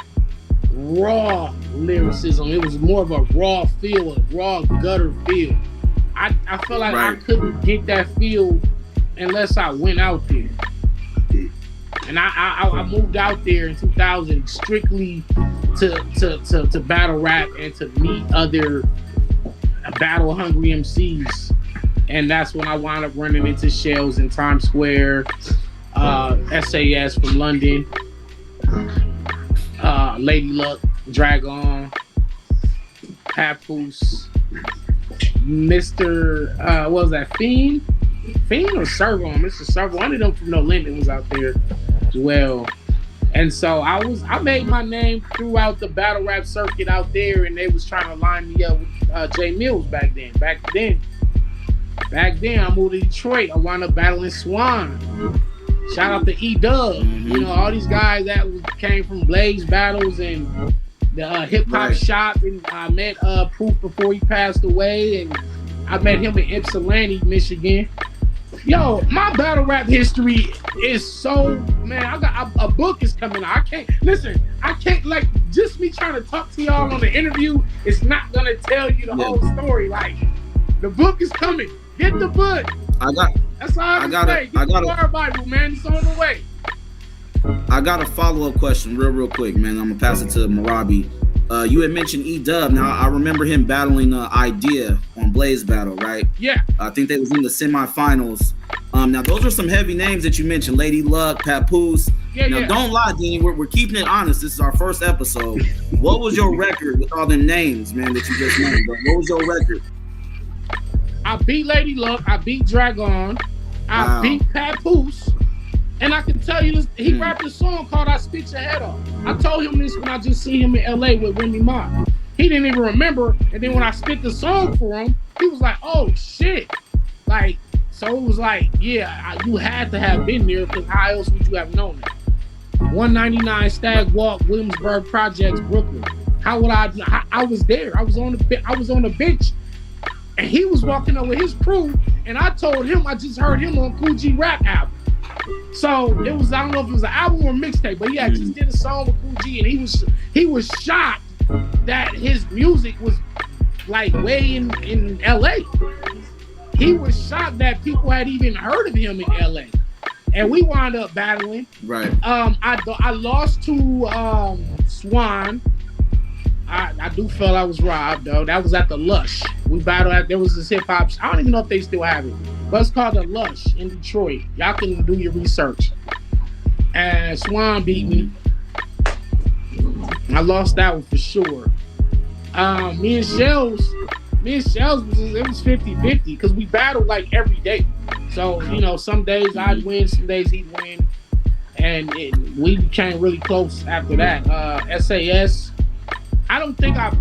lyricism. It was more of a raw feel, a raw gutter feel. I feel like I couldn't get that feel unless I went out there. And I moved out there in 2000 strictly to battle rap and to meet other battle hungry MCs. And that's when I wound up running into Shells in Times Square, SAS from London, Lady Luck, Dragon, Papoose, Mr. What was that? Fiend or Servo? Mr. Servo. One of them from No Limit was out there as well. And so I made my name throughout the battle rap circuit out there, and they was trying to line me up with Jay Mills back then. Back then, I moved to Detroit. I wound up battling Swan. Shout out to E-Dub. You know, all these guys that came from Blaze battles and the hip hop shop, and I met Proof before he passed away, and I met him in Ypsilanti, Michigan. Yo, my battle rap history is so, man, I got a book is coming out. I can't like just me trying to talk to y'all on the interview is not gonna tell you the whole story. Like, the book is coming. Get the book. That's all I got to say. Get the Bible, man. It's on the way. I got a follow-up question real quick, man. I'm gonna pass it to Rabi. You had mentioned E-Dub. Now I remember him battling Idea on Blaze Battle, right? Yeah. I think they was in the semifinals. Now those are some heavy names that you mentioned: Lady Luck, Papoose. Now don't lie, Dean. We're keeping it honest. This is our first episode. What was your record with all the names, man, that you just named? What was your record? I beat Lady Luck. I beat Dragon. I beat Papoose. And I can tell you this, he rapped a song called I Spit Your Head Off. I told him this when I just seen him in LA with Remy Ma. He didn't even remember. And then when I spit the song for him, he was like, oh shit. Like, so it was like, yeah, you had to have been there, because how else would you have known it? 199 Stag Walk, Williamsburg Projects, Brooklyn. How would I was there. I was on the bench. And he was walking up with his crew, and I told him I just heard him on Cool G Rap album. So it was, I don't know if it was an album or a mixtape, but yeah, just did a song with Cool G, and he was shocked that his music was like way in LA. he was shocked that people had even heard of him in LA. And we wound up battling. Right. I lost to Swan. I do feel I was robbed though. That was at the Lush. We battled at, there was this hip hop. I don't even know if they still have it, but it's called the Lush in Detroit. Y'all can do your research. And Swan beat me. I lost that one for sure. Me and Shells it was 50-50 because we battled like every day. So, you know, some days I'd win, some days he'd win. And we became really close after that. SAS, I don't think I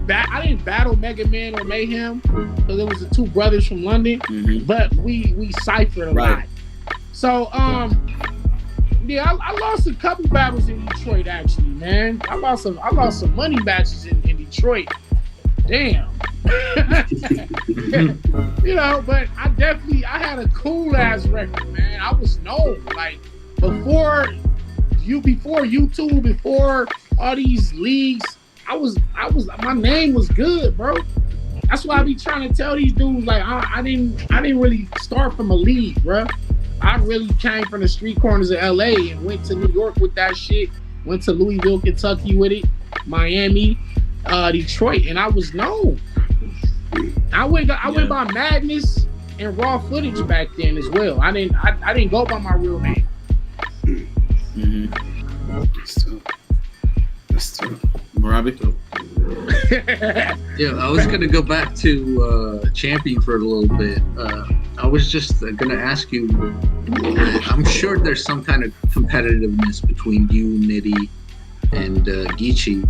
didn't battle Mega Man or Mayhem because it was the two brothers from London, but we ciphered a lot. So, yeah, I lost a couple battles in Detroit actually, man. I lost some money matches in Detroit. Damn. You know, but I had a cool ass record, man. I was known like before YouTube, before all these leagues. My name was good, bro. That's why I be trying to tell these dudes like I didn't really start from a league, bro. I really came from the street corners of LA and went to New York with that shit. Went to Louisville, Kentucky with it, Miami, Detroit, and I was known. I went by Madness and Raw Footage back then as well. I didn't go by my real name. That's tough. Rabi? Yeah, I was gonna go back to Champion for a little bit. I was just gonna ask you. I'm sure there's some kind of competitiveness between you, Nitty, and Geechee,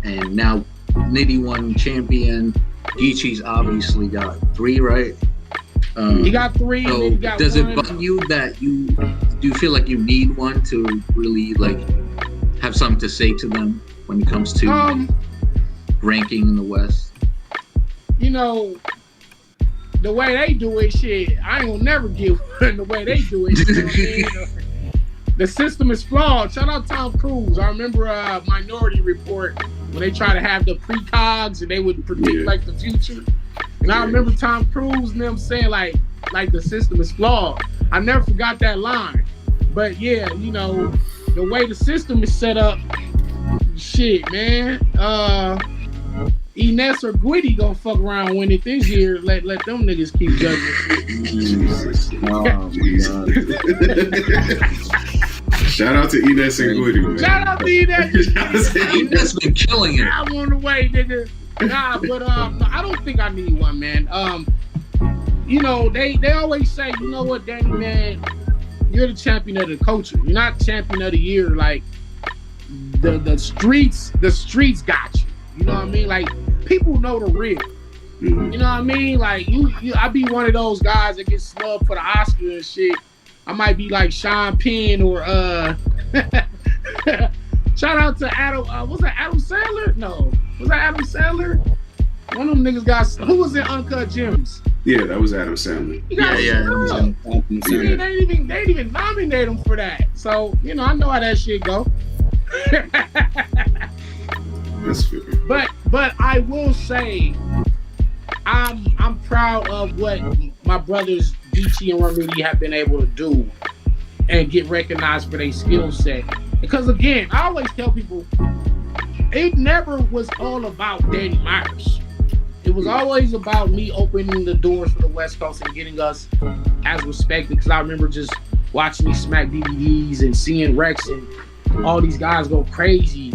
and now Nitty won Champion. Geechee's obviously got 3, right? He got 3. So and he got does 1. it bug you that do you feel like you need one to really like have something to say to them when it comes to ranking in the West? You know, the way they do it, shit, I ain't gonna never give one the way they do it. You know what I mean? The system is flawed. Shout out Tom Cruise. I remember Minority Report when they try to have the precogs and they would predict like the future. And I remember Tom Cruise and them saying like the system is flawed. I never forgot that line. But yeah, you know, the way the system is set up, shit, man. Ines or Gwitty gonna fuck around and win it this year. Let them niggas keep judging. Jesus. Oh, Shout out to Ines and Gwitty, man. Shout out to Ines. Ines been killing it. I'm on the way, nigga. Nah, but I don't think I need one, man. You know, they always say, you know what, Danny, man, you're the champion of the culture. You're not champion of the year. Like the streets got you. You know what I mean? Like people know the real. You know what I mean? Like I be one of those guys that get snubbed for the Oscar and shit. I might be like Sean Penn or shout out to Adam. Was that Adam Sandler? No, was that Adam Sandler? One of them niggas got. Who was in Uncut Gems? Yeah, that was Adam Sandler. They didn't even nominate him for that. So you know, I know how that shit go. That's fair. But I will say, I'm proud of what my brothers Geechee and Rabi have been able to do and get recognized for their skill set. Because again, I always tell people, it never was all about Danny Myers. It was always about me opening the doors for the West Coast and getting us as respected. Because I remember just watching me smack DVDs and seeing Rex and all these guys go crazy.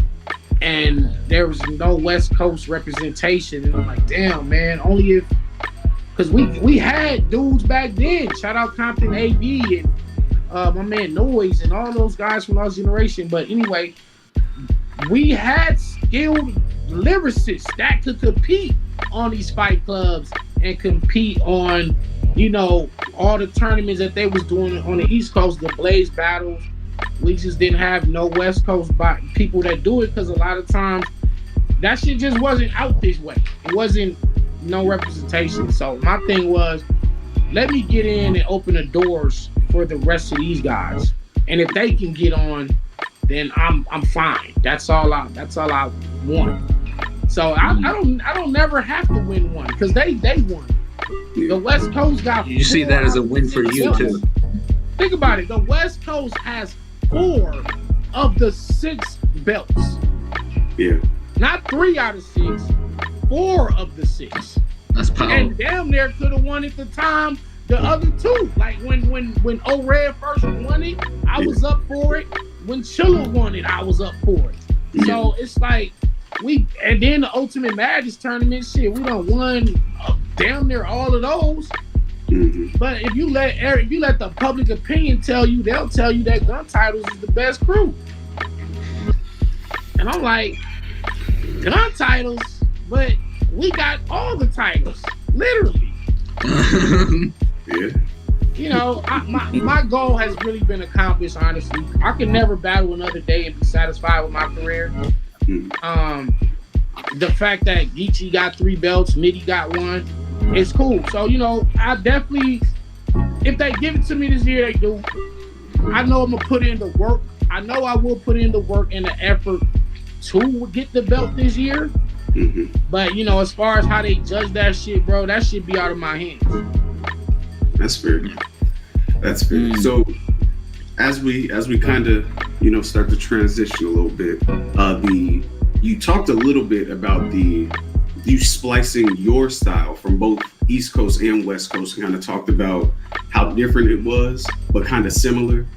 And there was no West Coast representation. And I'm like, damn, man, only if... Because we had dudes back then. Shout out Compton AD and my man Noise and all those guys from our generation. But anyway, we had skilled lyricists that could compete on these fight clubs and compete on, you know, all the tournaments that they was doing on the East Coast, the Blaze battles. We just didn't have no West Coast people that do it because a lot of times that shit just wasn't out this way. It wasn't no representation. So my thing was, let me get in and open the doors for the rest of these guys. And if they can get on, then I'm fine. That's all I want. So I don't never have to win one because they won. The West Coast got. You see that as a win for you too. Think about it. The West Coast has 4 of the 6 belts. Yeah. Not 3 out of 6. 4 of the 6. That's power. And damn near could have won at the time the other 2. Like when O-Red first won it, I was up for it. When Chilla won it, I was up for it. So it's like and then the Ultimate Madness tournament shit, we done won damn near all of those. Mm-hmm. But if you let the public opinion tell you, they'll tell you that Gun Titles is the best crew. And I'm like, Gun Titles, but we got all the titles, literally. Yeah. You know, my goal has really been accomplished, honestly. I could never battle another day and be satisfied with my career. The fact that Geechee got 3 belts, Mitty got 1, it's cool. So, you know, I definitely, if they give it to me this year, they do. I know I'm going to put in the work. I know I will put in the work and the effort to get the belt this year. Mm-hmm. But, you know, as far as how they judge that shit, bro, that shit be out of my hands. That's fair. That's fair. So as we kind of, you know, start to transition a little bit, you talked a little bit about you splicing your style from both East Coast and West Coast, kind of talked about how different it was, but kind of similar.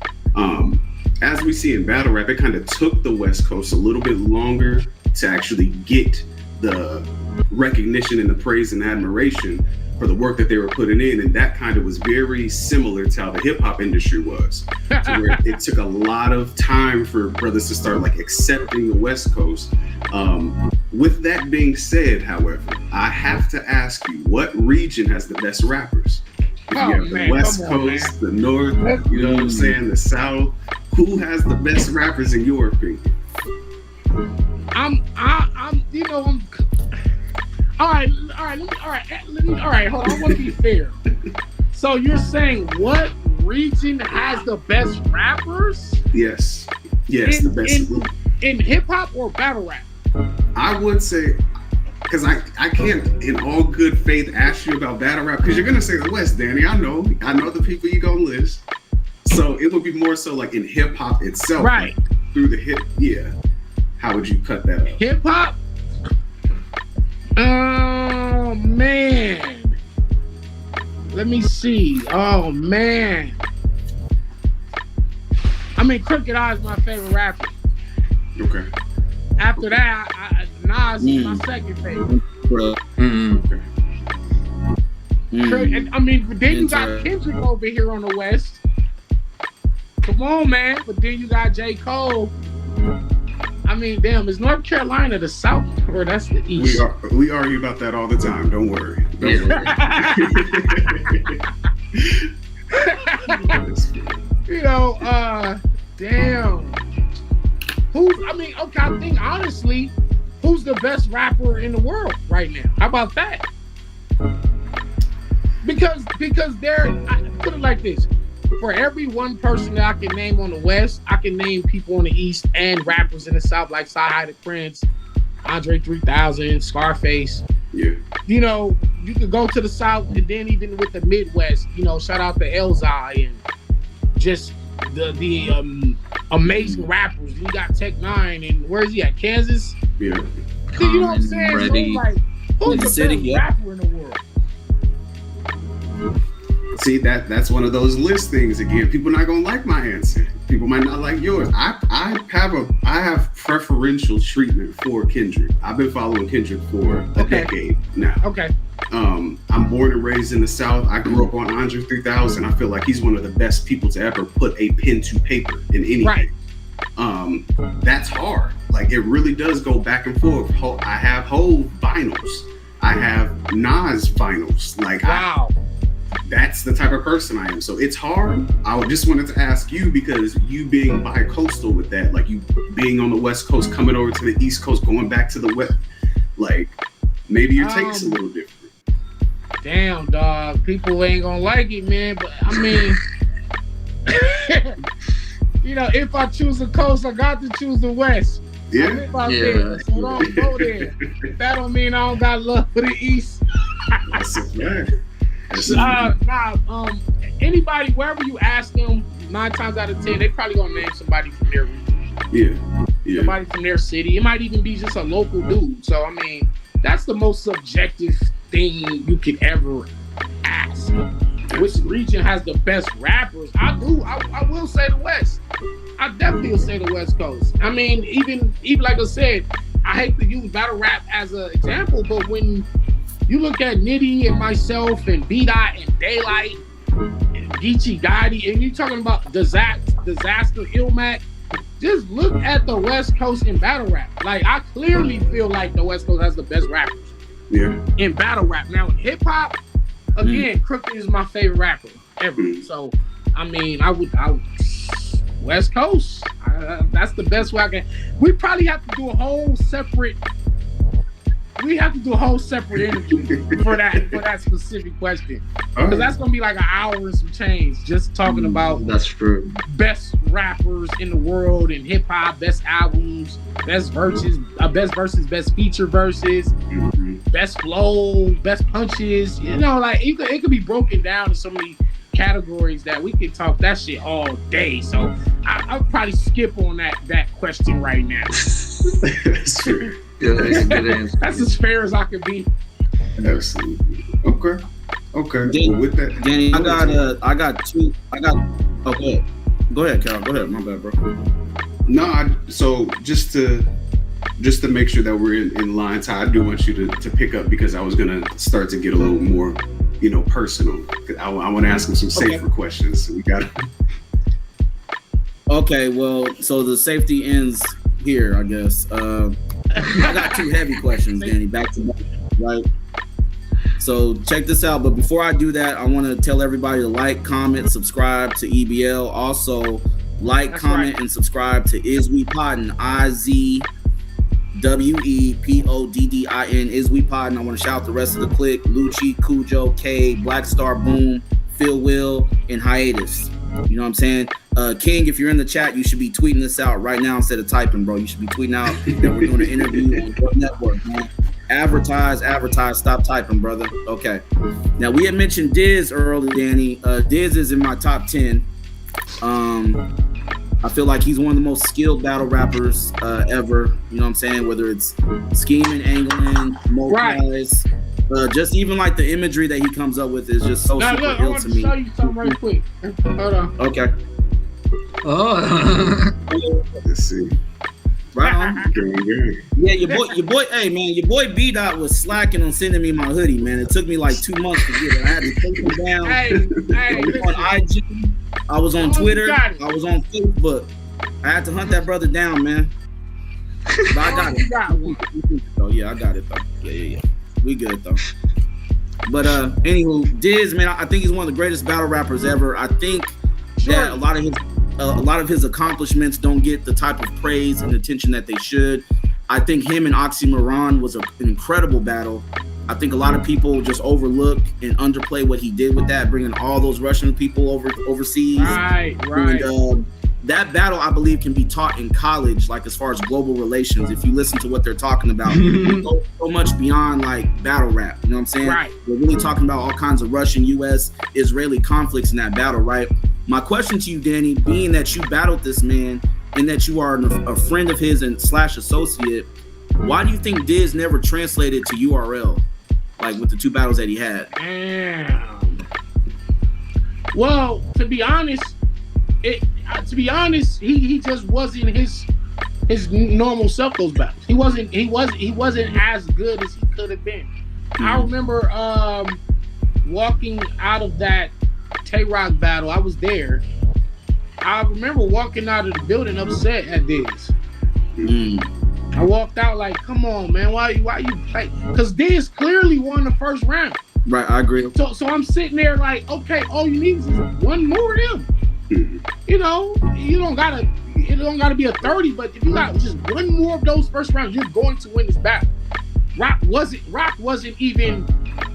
As we see in battle rap, it kind of took the West Coast a little bit longer to actually get the recognition and the praise and admiration for the work that they were putting in, and that kind of was very similar to how the hip hop industry was. To where it took a lot of time for brothers to start like accepting the West Coast. With that being said, however, I have to ask you, what region has the best rappers? If you have the West Coast, the North, you know what I'm saying, the South, who has the best rappers in your opinion? All right, hold on. I want to be fair. So you're saying what region has the best rappers? Yes, the best. In hip hop or battle rap? I would say, because I can't in all good faith ask you about battle rap, because you're gonna say the West, Danny. I know the people you gonna list. So it would be more so like in hip hop itself, right? Like through the hip, yeah. How would you cut that up? Hip hop. Oh man, let me see. Oh man, I mean, Crooked Eye is my favorite rapper. Okay. After that, Nas is my second favorite. Okay. I mean, but then you got Kendrick over here on the West. Come on, man. But then you got J. Cole. I mean, damn, is North Carolina the South or that's the East? We argue about that all the time. Don't worry. You know, damn. I think honestly, who's the best rapper in the world right now? How about that? Because I put it like this. For every one person that I can name on the West, I can name people on the East and rappers in the South like Sci-Hi the Prince, Andre 3000, Scarface. Yeah. You know, you could go to the South and then even with the Midwest, you know, shout out to Elzai and just the amazing rappers. You got Tech Nine and where is he at? Kansas? Yeah. You know what I'm saying? Ready. So like, who's the best rapper in the world? See, that's one of those list things again. People not gonna like my answer. People might not like yours. I have preferential treatment for Kendrick. I've been following Kendrick for a decade now. Okay. I'm born and raised in the South. I grew up on Andre 3000. I feel like he's one of the best people to ever put a pen to paper in anything. Right. That's hard. Like it really does go back and forth. I have Hov vinyls. I have Nas vinyls. Like wow. That's the type of person I am. So it's hard. I just wanted to ask you, because you being bi-coastal with that, like you being on the West Coast, coming over to the East Coast, going back to the West, like maybe your take's a little different. Damn, dog. People ain't gonna like it, man. But I mean, you know, if I choose the coast, I got to choose the West. Yeah. I live out there, so don't go there. That don't mean I don't got love for the East. That's a fact. Anybody, wherever you ask them, 9 times out of 10, they probably gonna name somebody from their region. Yeah. Somebody from their city. It might even be just a local dude. So I mean, that's the most subjective thing you could ever ask. Which region has the best rappers? I will say the West. I definitely will say the West Coast. I mean, even like I said, I hate to use battle rap as an example, but when you look at Nitty and myself and B-Dot and Daylight and Geechee Gotti, and you're talking about Disaster Illmac, just look at the West Coast in battle rap. Like, I clearly feel like the West Coast has the best rappers in battle rap. Now, in hip-hop, again, Crooked is my favorite rapper ever. So, I mean, I would West Coast, that's the best way I can. We probably have to do a whole separate interview for that specific question, because that's gonna be like an hour and some change just talking about that's true best rappers in the world in hip hop, best albums, best verses, best feature verses, best flow, best punches. You know, like it could be broken down in so many categories that we could talk that shit all day. So I'll probably skip on that question right now. That's true. Good answer. That's as fair as I could be. Absolutely. Okay. Danny, well, with that, Danny, I got two. Okay. Go ahead, Cal. Go ahead. My bad, bro. No, so just to make sure that we're in line, Ty, I do want you to pick up, because I was gonna start to get a little more, personal. I want to ask him some safer questions. So we got. Okay, well, so the safety ends here, I guess. I got 2 heavy questions, Danny, back to back, right? So check this out. But before I do that, I want to tell everybody to like, comment, subscribe to EBL. Also, comment, and subscribe to ISWE Poddin, IZWEPODDIN, ISWE Poddin. I want to shout out the rest of the clique: Lucci, Cujo, K, Black Star Boom, Phil Will, and Hiatus. You know what I'm saying? King, if you're in the chat, you should be tweeting this out right now instead of typing, bro. You should be tweeting out that we're doing an interview on your network, man. Advertise, stop typing, brother. Okay. Now, we had mentioned Diz earlier, Danny. Diz is in my top 10. I feel like he's one of the most skilled battle rappers ever. You know what I'm saying? Whether it's scheming, angling, mobilize. Just even like the imagery that he comes up with is just so super ill to me. I want to show you something right quick. Hold on. Okay. Oh. Let's see. Right on. Yeah, your boy. Hey man, your boy B-Dot was slacking on sending me my hoodie, man. It took me like 2 months to get it. I had to take him down. Hey, I was on IG. I was on Twitter. I was on Facebook. I had to hunt that brother down, man. But I got it. Oh yeah, I got it though. Yeah. We good though. But anywho, Diz, man, I think he's one of the greatest battle rappers ever. I think that a lot of his accomplishments don't get the type of praise and attention that they should. I think him and Oxymoron was an incredible battle. I think a lot of people just overlook and underplay what he did with that, bringing all those Russian people overseas. Right. And, that battle, I believe, can be taught in college, like as far as global relations. If you listen to what they're talking about, it goes so much beyond like battle rap. You know what I'm saying? Right. We're really talking about all kinds of Russian, U.S., Israeli conflicts in that battle, right? My question to you, Danny, being that you battled this man and that you are a friend of his and / associate, why do you think Diz never translated to URL, like with the 2 battles that he had? Damn. Well, to be honest, he just wasn't his normal self those battles. He wasn't as good as he could have been. I remember walking out of that Tay-Rock battle. I was there. I remember walking out of the building upset at Diz. I walked out like, come on, man, why you play? Because Diz clearly won the first round. Right, I agree. So I'm sitting there like, okay, all you need is one more of them. You know, it don't gotta be a 30, but if you got just one more of those first rounds, you're going to win this battle. Rock wasn't even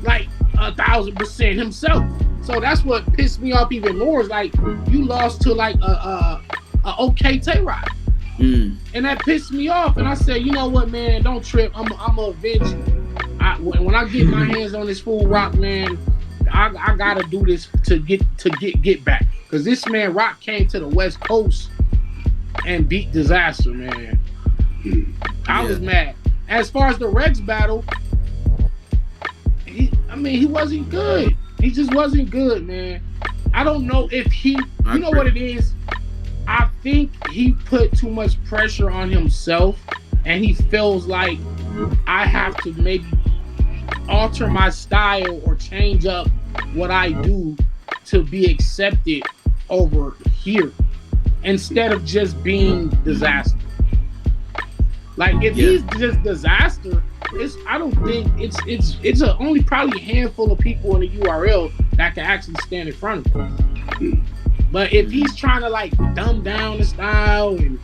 like 1,000% himself. So that's what pissed me off even more, is like you lost to like a okay Tay-Rock. And that pissed me off, and I said, you know what, man, don't trip. I'm gonna avenge you. When I get my hands on this fool Rock, man, I gotta do this to get back. Cause this man Rock came to the West Coast and beat Disaster, man. I was mad. As far as the Rex battle, he wasn't good. He just wasn't good, man. I don't know if you know what it is? I think he put too much pressure on himself and he feels like I have to maybe alter my style or change up what I do to be accepted over here instead of just being Disaster. Like if he's just Disaster, I don't think it's only probably a handful of people in the URL that can actually stand in front of him. But if he's trying to like dumb down the style and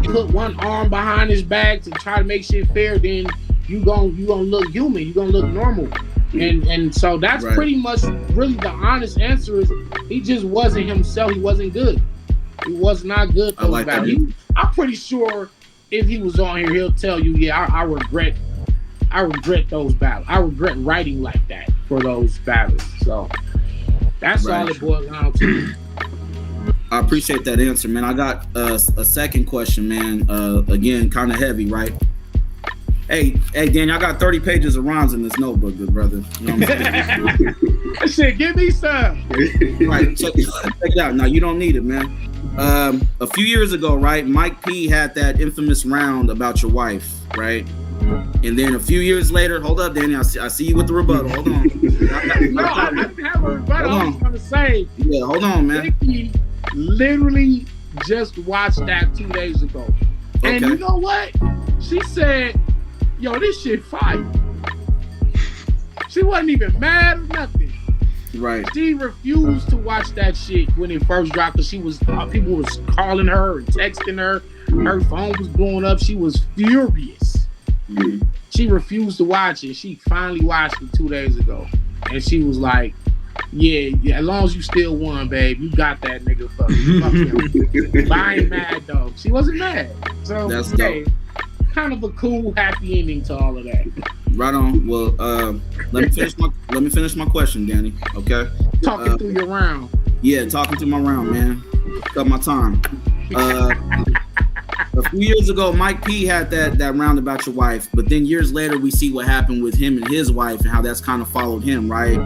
put one arm behind his back to try to make shit fair, then you gonna look human, you gonna look normal. And so that's pretty much really the honest answer is he just wasn't himself. He wasn't good. He was not good. I'm pretty sure if he was on here, he'll tell you, yeah, I regret those battles. I regret writing like that for those battles. So that's all it boils down to. I appreciate that answer, man. I got a second question, man. Again, kind of heavy, right? Hey, Daniel, I got 30 pages of rhymes in this notebook, good brother. You know what I'm saying? Shit, give me some. Right, check it out. No, you don't need it, man. A few years ago, right, Mike P had that infamous round about your wife, right? And then a few years later, hold up, Danny, I see you with the rebuttal. Hold on. I didn't have a rebuttal. I was going to say. Yeah, hold on, man. Vicky literally just watched that 2 days ago. And you know what? She said, yo, this shit fire. She wasn't even mad or nothing. Right. She refused to watch that shit when it first dropped because people was calling her and texting her. Her phone was blowing up. She was furious. Mm-hmm. She refused to watch it. She finally watched it 2 days ago. And she was like, yeah, as long as you still won, babe, you got that nigga. Fuck him. But I ain't mad, though. She wasn't mad. So, that's dope. Kind of a cool, happy ending to all of that. Right on. Well, let me finish my question, Danny. Okay. Talking through your round. Yeah, talking through my round, man. Cut my time. A few years ago, Mike P had that round about your wife, but then years later, we see what happened with him and his wife and how that's kind of followed him, right?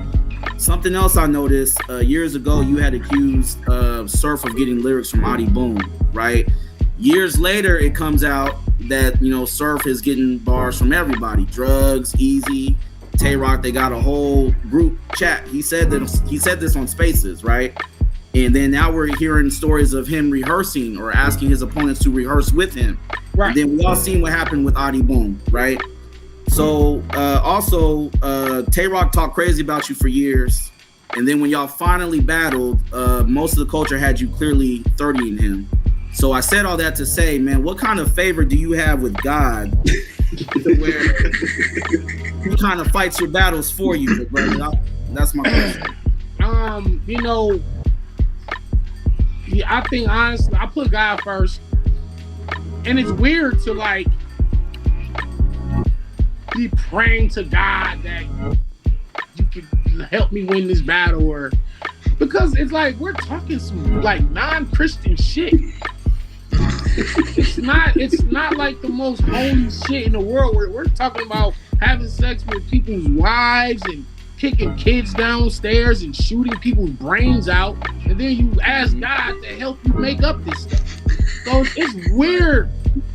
Something else I noticed years ago, you had accused Surf of getting lyrics from I.W.P, right? Years later, it comes out that, you know, Surf is getting bars from everybody. Drugs, Easy, Tay-Rock, they got a whole group chat. He said this on Spaces, right? And then now we're hearing stories of him rehearsing or asking his opponents to rehearse with him. Right. And then we all seen what happened with I.W.P, right? So also, Tay-Rock talked crazy about you for years. And then when y'all finally battled, most of the culture had you clearly 30ing him. So I said all that to say, man, what kind of favor do you have with God to where he kind of fights your battles for you, brother? That's my question. You know, I think honestly, I put God first. And it's weird to like be praying to God that you can help me win this battle, or because it's like we're talking some like non-Christian shit. It's not like the most holy shit in the world where we're talking about having sex with people's wives and kicking kids downstairs and shooting people's brains out, and then you ask God to help you make up this stuff. So it's weird.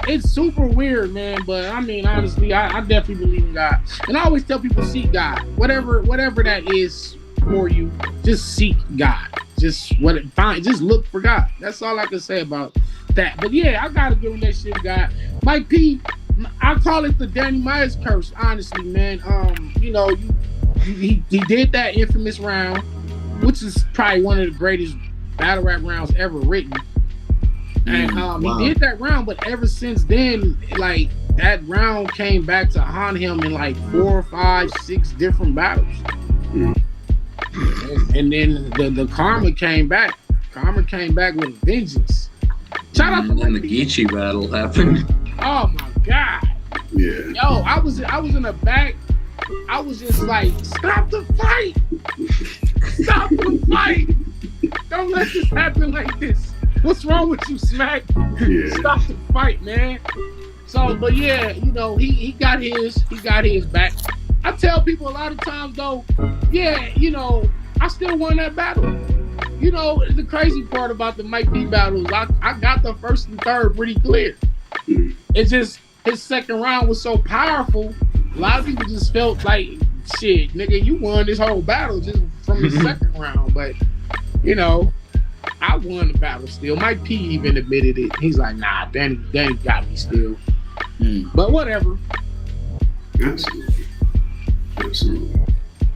It's super weird, man. But I mean, honestly, I definitely believe in God, and I always tell people seek God, whatever that is for you. Just seek God. Just look for God. That's all I can say about that. But yeah, I gotta give him that shit to God. Mike P, I call it the Danny Myers curse, honestly, man. You know, he did that infamous round, which is probably one of the greatest battle rap rounds ever written. And he did that round, but ever since then, like that round came back to haunt him in like 4, 5, 6 different battles. And then the karma came back. Karma came back with a vengeance. Shout out to the Geechee battle happened. Oh my God. Yeah. Yo, I was in the back. I was just like, stop the fight. Stop the fight. Don't let this happen like this. What's wrong with you, Smack? Yeah. Stop the fight, man. So, but yeah, you know, he got his back. I tell people a lot of times though, yeah, you know, I still won that battle. You know, the crazy part about the Mike P battles, I got the first and third pretty clear. It's just his second round was so powerful. A lot of people just felt like, shit, nigga, you won this whole battle just from the second round. But, you know, I won the battle still. Mike P even admitted it. He's like, nah, Danny got me still. But whatever. Absolutely.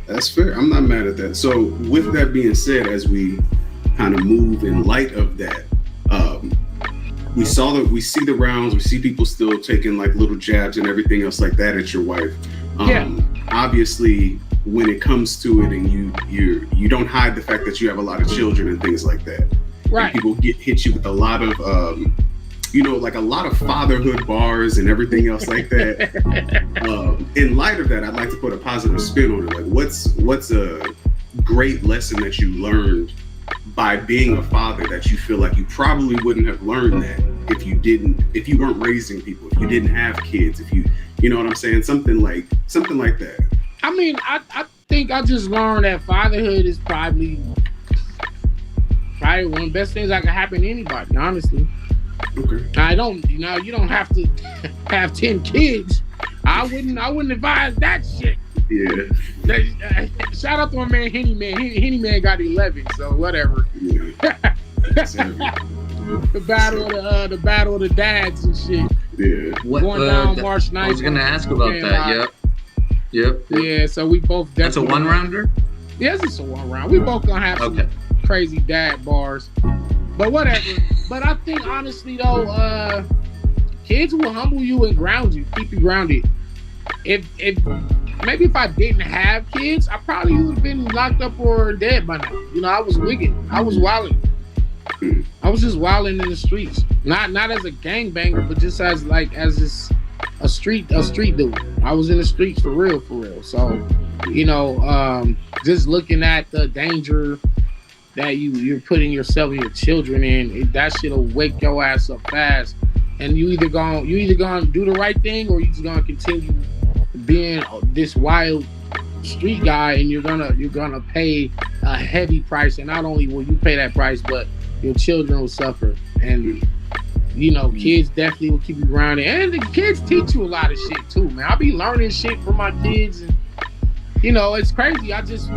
That's fair. I'm not mad at that. So with that being said, as we kind of move in light of that, we see the rounds, we see people still taking like little jabs and everything else like that at your wife. Obviously when it comes to it, and you don't hide the fact that you have a lot of children and things like that. Right. And people hit you with a lot of like a lot of fatherhood bars and everything else like that. In light of that, I'd like to put a positive spin on it. Like what's a great lesson that you learned by being a father that you feel like you probably wouldn't have learned that if you weren't raising people, if you didn't have kids, if you know what I'm saying? Something like that. I mean, I think I just learned that fatherhood is probably one of the best things that can happen to anybody, honestly. Okay. You don't have to have 10 kids. I wouldn't advise that shit. Yeah. Shout out to my man Henny Man. Henny Man got 11, so whatever. Yeah. The battle of the dads and shit. Yeah. Going down March 9th. I was gonna ask about that. Yep. Yeah, so we both That's a one rounder? Yes, it's a one round. We both gonna have some crazy dad bars. But whatever. But I think honestly though, kids will humble you and ground you, keep you grounded. If maybe I didn't have kids, I probably would have been locked up or dead by now. You know, I was wicked. I was wilding. I was just wilding in the streets. Not as a gangbanger, but just as just a street dude. I was in the streets for real. So, you know, just looking at the danger that you're putting yourself and your children in, that shit'll wake your ass up fast. And you either gonna do the right thing, or you just gonna continue being this wild street guy, and you're gonna pay a heavy price. And not only will you pay that price, but your children will suffer. And you know, kids definitely will keep you grounded. And the kids teach you a lot of shit too, man. I'll be learning shit from my kids, and you know, it's crazy. I just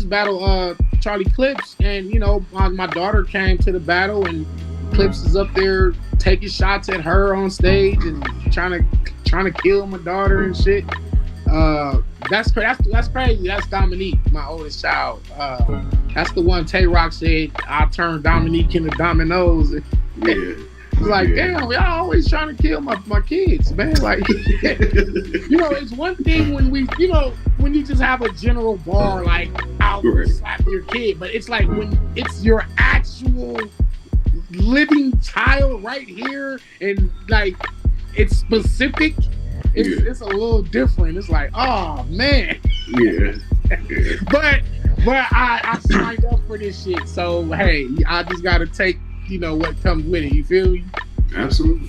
battled Charlie Clips, and you know, my daughter came to the battle, and Clips is up there taking shots at her on stage and trying to kill my daughter and shit. That's crazy. That's Dominique, my oldest child. That's the one Tay Rock said, I turned Dominique into dominoes. Yeah. Like, damn, y'all always trying to kill my kids, man. Like, you know, it's one thing when when you just have a general bar, like, I'll slap your kid, but it's like when it's your actual living child right here, and like, it's specific, it's a little different. It's like, oh, man. Yeah. But I signed up for this shit, so, hey, I just got to take, you know, what comes with it. You feel me? Absolutely.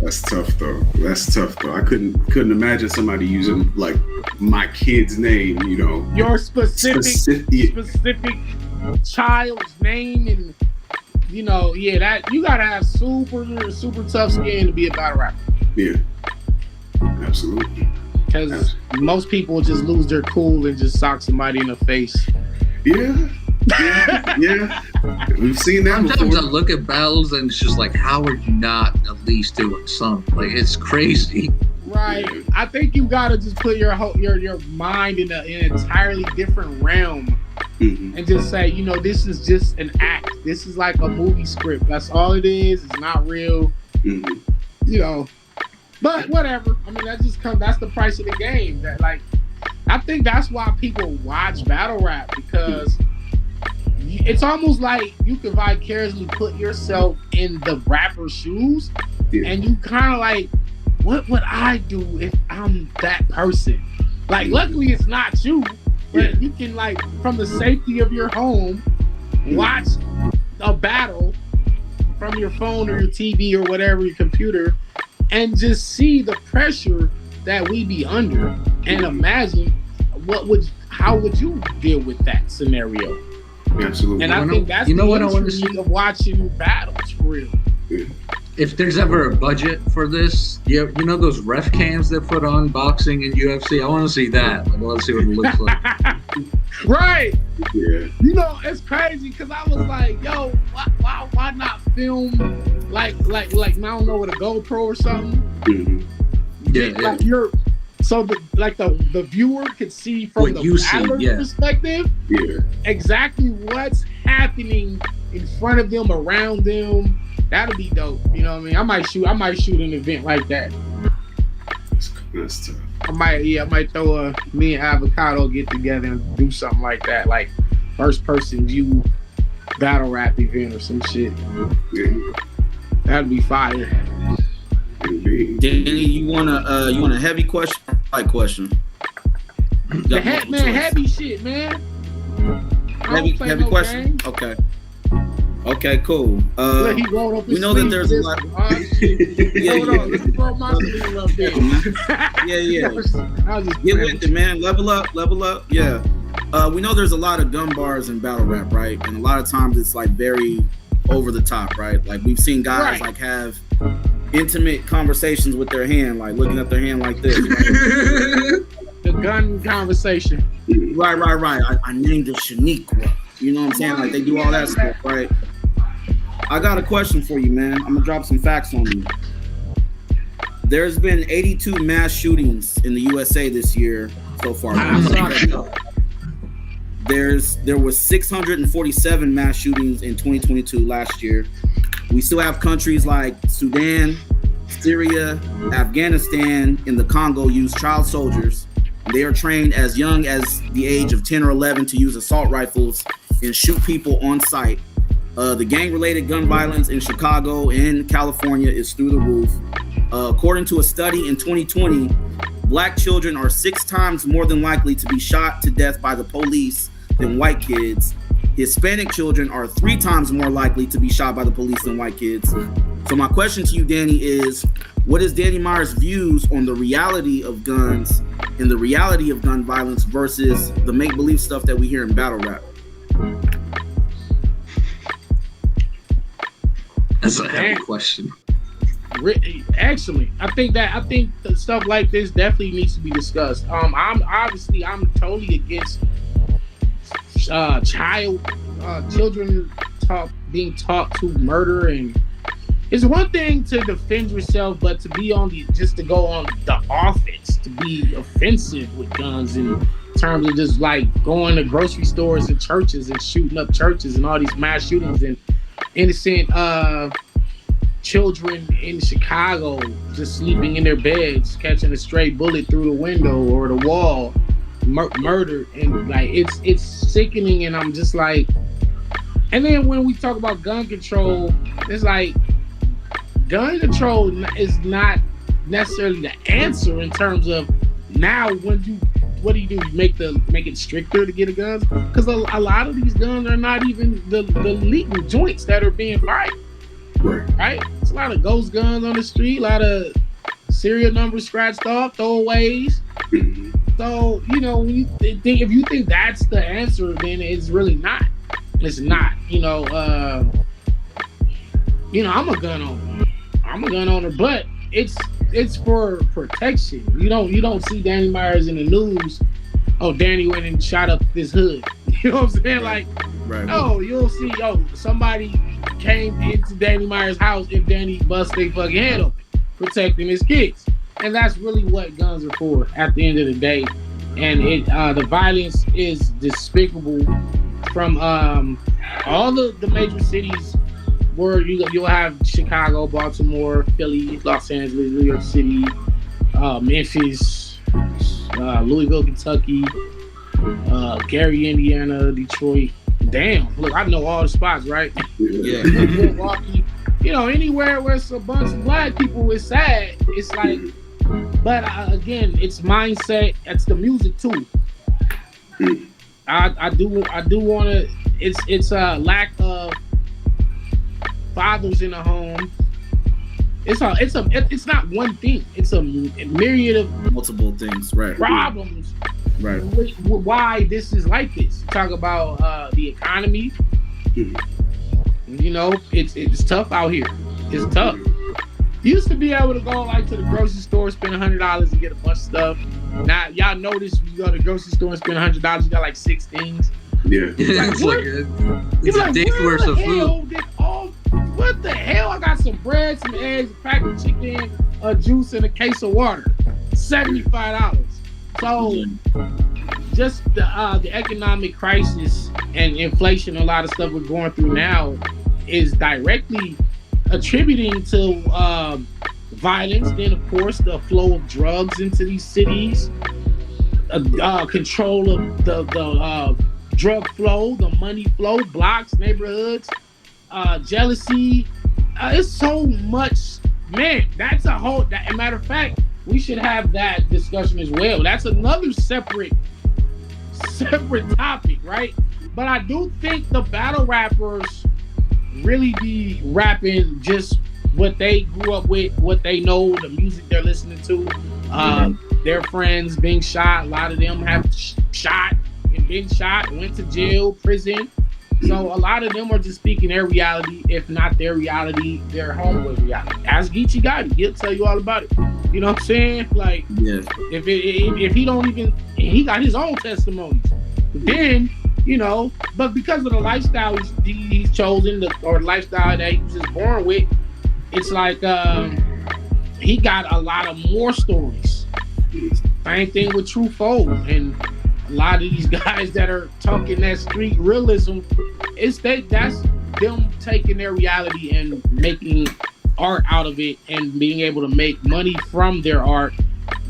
That's tough though. I couldn't imagine somebody using like my kid's name, you know. Your specific child's name, and you know, that you gotta have super tough skin to be a battle rapper. Yeah. Absolutely. Because most people just lose their cool and just sock somebody in the face. Yeah. We've seen that Sometimes before. I look at battles and it's just like, how are you not at least doing something? Like, it's crazy. Right. I think you gotta just put your mind in an entirely different realm, and just say, you know, this is just an act. This is like a movie script. That's all it is. It's not real. You know. But whatever. I mean, that's the price of the game. That, like, I think that's why people watch battle rap, because it's almost like you can vicariously put yourself in the rapper's shoes, and you kind of like, what would I do if I'm that person? Like, luckily it's not you, but you can, like, from the safety of your home, watch a battle from your phone or your TV or whatever, your computer, and just see the pressure that we be under, and imagine how would you deal with that scenario? Absolutely. And I think that's the intrigue of watching battles for real. Yeah. If there's ever a budget for this, you know those ref cams they put on boxing and UFC? I want to see that. Like, I want to see what it looks like. Right. Yeah. You know, it's crazy because I was like, yo, why not film like I don't know, with a GoPro or something? Mm-hmm. Yeah, like the viewer could see from what the battler's perspective exactly what's happening in front of them, around them. That'll be dope. You know what I mean? I might shoot an event like that. That's tough. I might throw me and Avocado get together and do something like that, like first person view battle rap event or some shit. Yeah. That'd be fire. Indeed. Danny, you want a heavy question? Light question. Heavy shit, man. Heavy question. Game. Okay, cool. He rolled up his we know that there's a lot. Hold on, let's throw my sleeve up there. Yeah. Get with it, man. Level up. Yeah. We know there's a lot of gun bars in battle rap, right? And a lot of times it's like very over the top, right? Like we've seen guys like have intimate conversations with their hand, like looking at their hand like this. Right? The gun conversation. Right. I named it Shaniqua. You know what I'm saying? Like they do all that stuff, right? I got a question for you, man. I'm gonna drop some facts on you. There's been 82 mass shootings in the USA this year so far. There was 647 mass shootings in 2022 last year. We still have countries like Sudan, Syria, Afghanistan, and the Congo use child soldiers. They are trained as young as the age of 10 or 11 to use assault rifles and shoot people on sight. The gang-related gun violence in Chicago and California is through the roof. According to a study in 2020, Black children are 6 times more than likely to be shot to death by the police than white kids. Hispanic children are 3 times more likely to be shot by the police than white kids. So my question to you, Danny, is what is Danny Meyer's views on the reality of guns and the reality of gun violence versus the make-believe stuff that we hear in battle rap? That's a heavy question. Excellent. I think that stuff like this definitely needs to be discussed. I'm totally against children being taught to murder, and it's one thing to defend yourself, but to be to go on the offense, to be offensive with guns in terms of just like going to grocery stores and churches and shooting up churches and all these mass shootings and innocent children in Chicago just sleeping in their beds, catching a stray bullet through the window or the wall, murdered, and like it's sickening. And I'm just like, and then when we talk about gun control, it's like gun control is not necessarily the answer in terms of now what do you do? You make it stricter to get a gun, because a lot of these guns are not even the legal joints that are being fired. Right? It's a lot of ghost guns on the street, a lot of serial numbers scratched off, throwaways. So, you know, when if you think that's the answer, then it's really not. It's not. I'm a gun owner, but it's for protection. You don't see Danny Myers in the news. Oh, Danny went and shot up this hood. You know what I'm saying? Like, no, you'll see. Somebody came into Danny Myers' house if Danny bust their fucking head open, protecting his kids, and that's really what guns are for at the end of the day. And the violence is despicable from all the major cities where you'll have Chicago, Baltimore, Philly, Los Angeles, New York City, Memphis, Louisville, Kentucky, Gary, Indiana, Detroit. Damn, look, I know all the spots, right? Yeah. Milwaukee, anywhere where it's a bunch of black people, it's sad. It's like But again, it's mindset. It's the music too. I do want to. It's a lack of fathers in the home. It's not one thing. It's a myriad of multiple things, right? Problems, right? Why this is like this? Talk about the economy. You know, it's tough out here. It's tough. Used to be able to go like to the grocery store, spend $100 and get a bunch of stuff. Now y'all notice when you go to the grocery store and spend $100, you got like 6 things. Yeah, it's like a day's worth of food. What the hell? I got some bread, some eggs, a pack of chicken, a juice, and a case of water. $75. So just the economic crisis and inflation, a lot of stuff we're going through now is directly attributing to violence. Then, of course, the flow of drugs into these cities, control of the drug flow, the money flow, blocks, neighborhoods, jealousy. It's so much, man. That's a whole. Matter of fact, we should have that discussion as well. That's another separate topic, right? But I do think the battle rappers really be rapping just what they grew up with, what they know, the music they're listening to, their friends being shot. A lot of them have shot and been shot, went to jail, prison. So a lot of them are just speaking their reality, if not their reality, their homeboy reality. Ask Geechee Gotti, he'll tell you all about it. You know what I'm saying? Like, yeah. If he don't even, he got his own testimonies. But then, you know, but because of the lifestyle he's chosen, or the lifestyle that he was just born with, it's like he got a lot of more stories. Same thing with True Foe and a lot of these guys that are talking that street realism. That's them taking their reality and making art out of it and being able to make money from their art,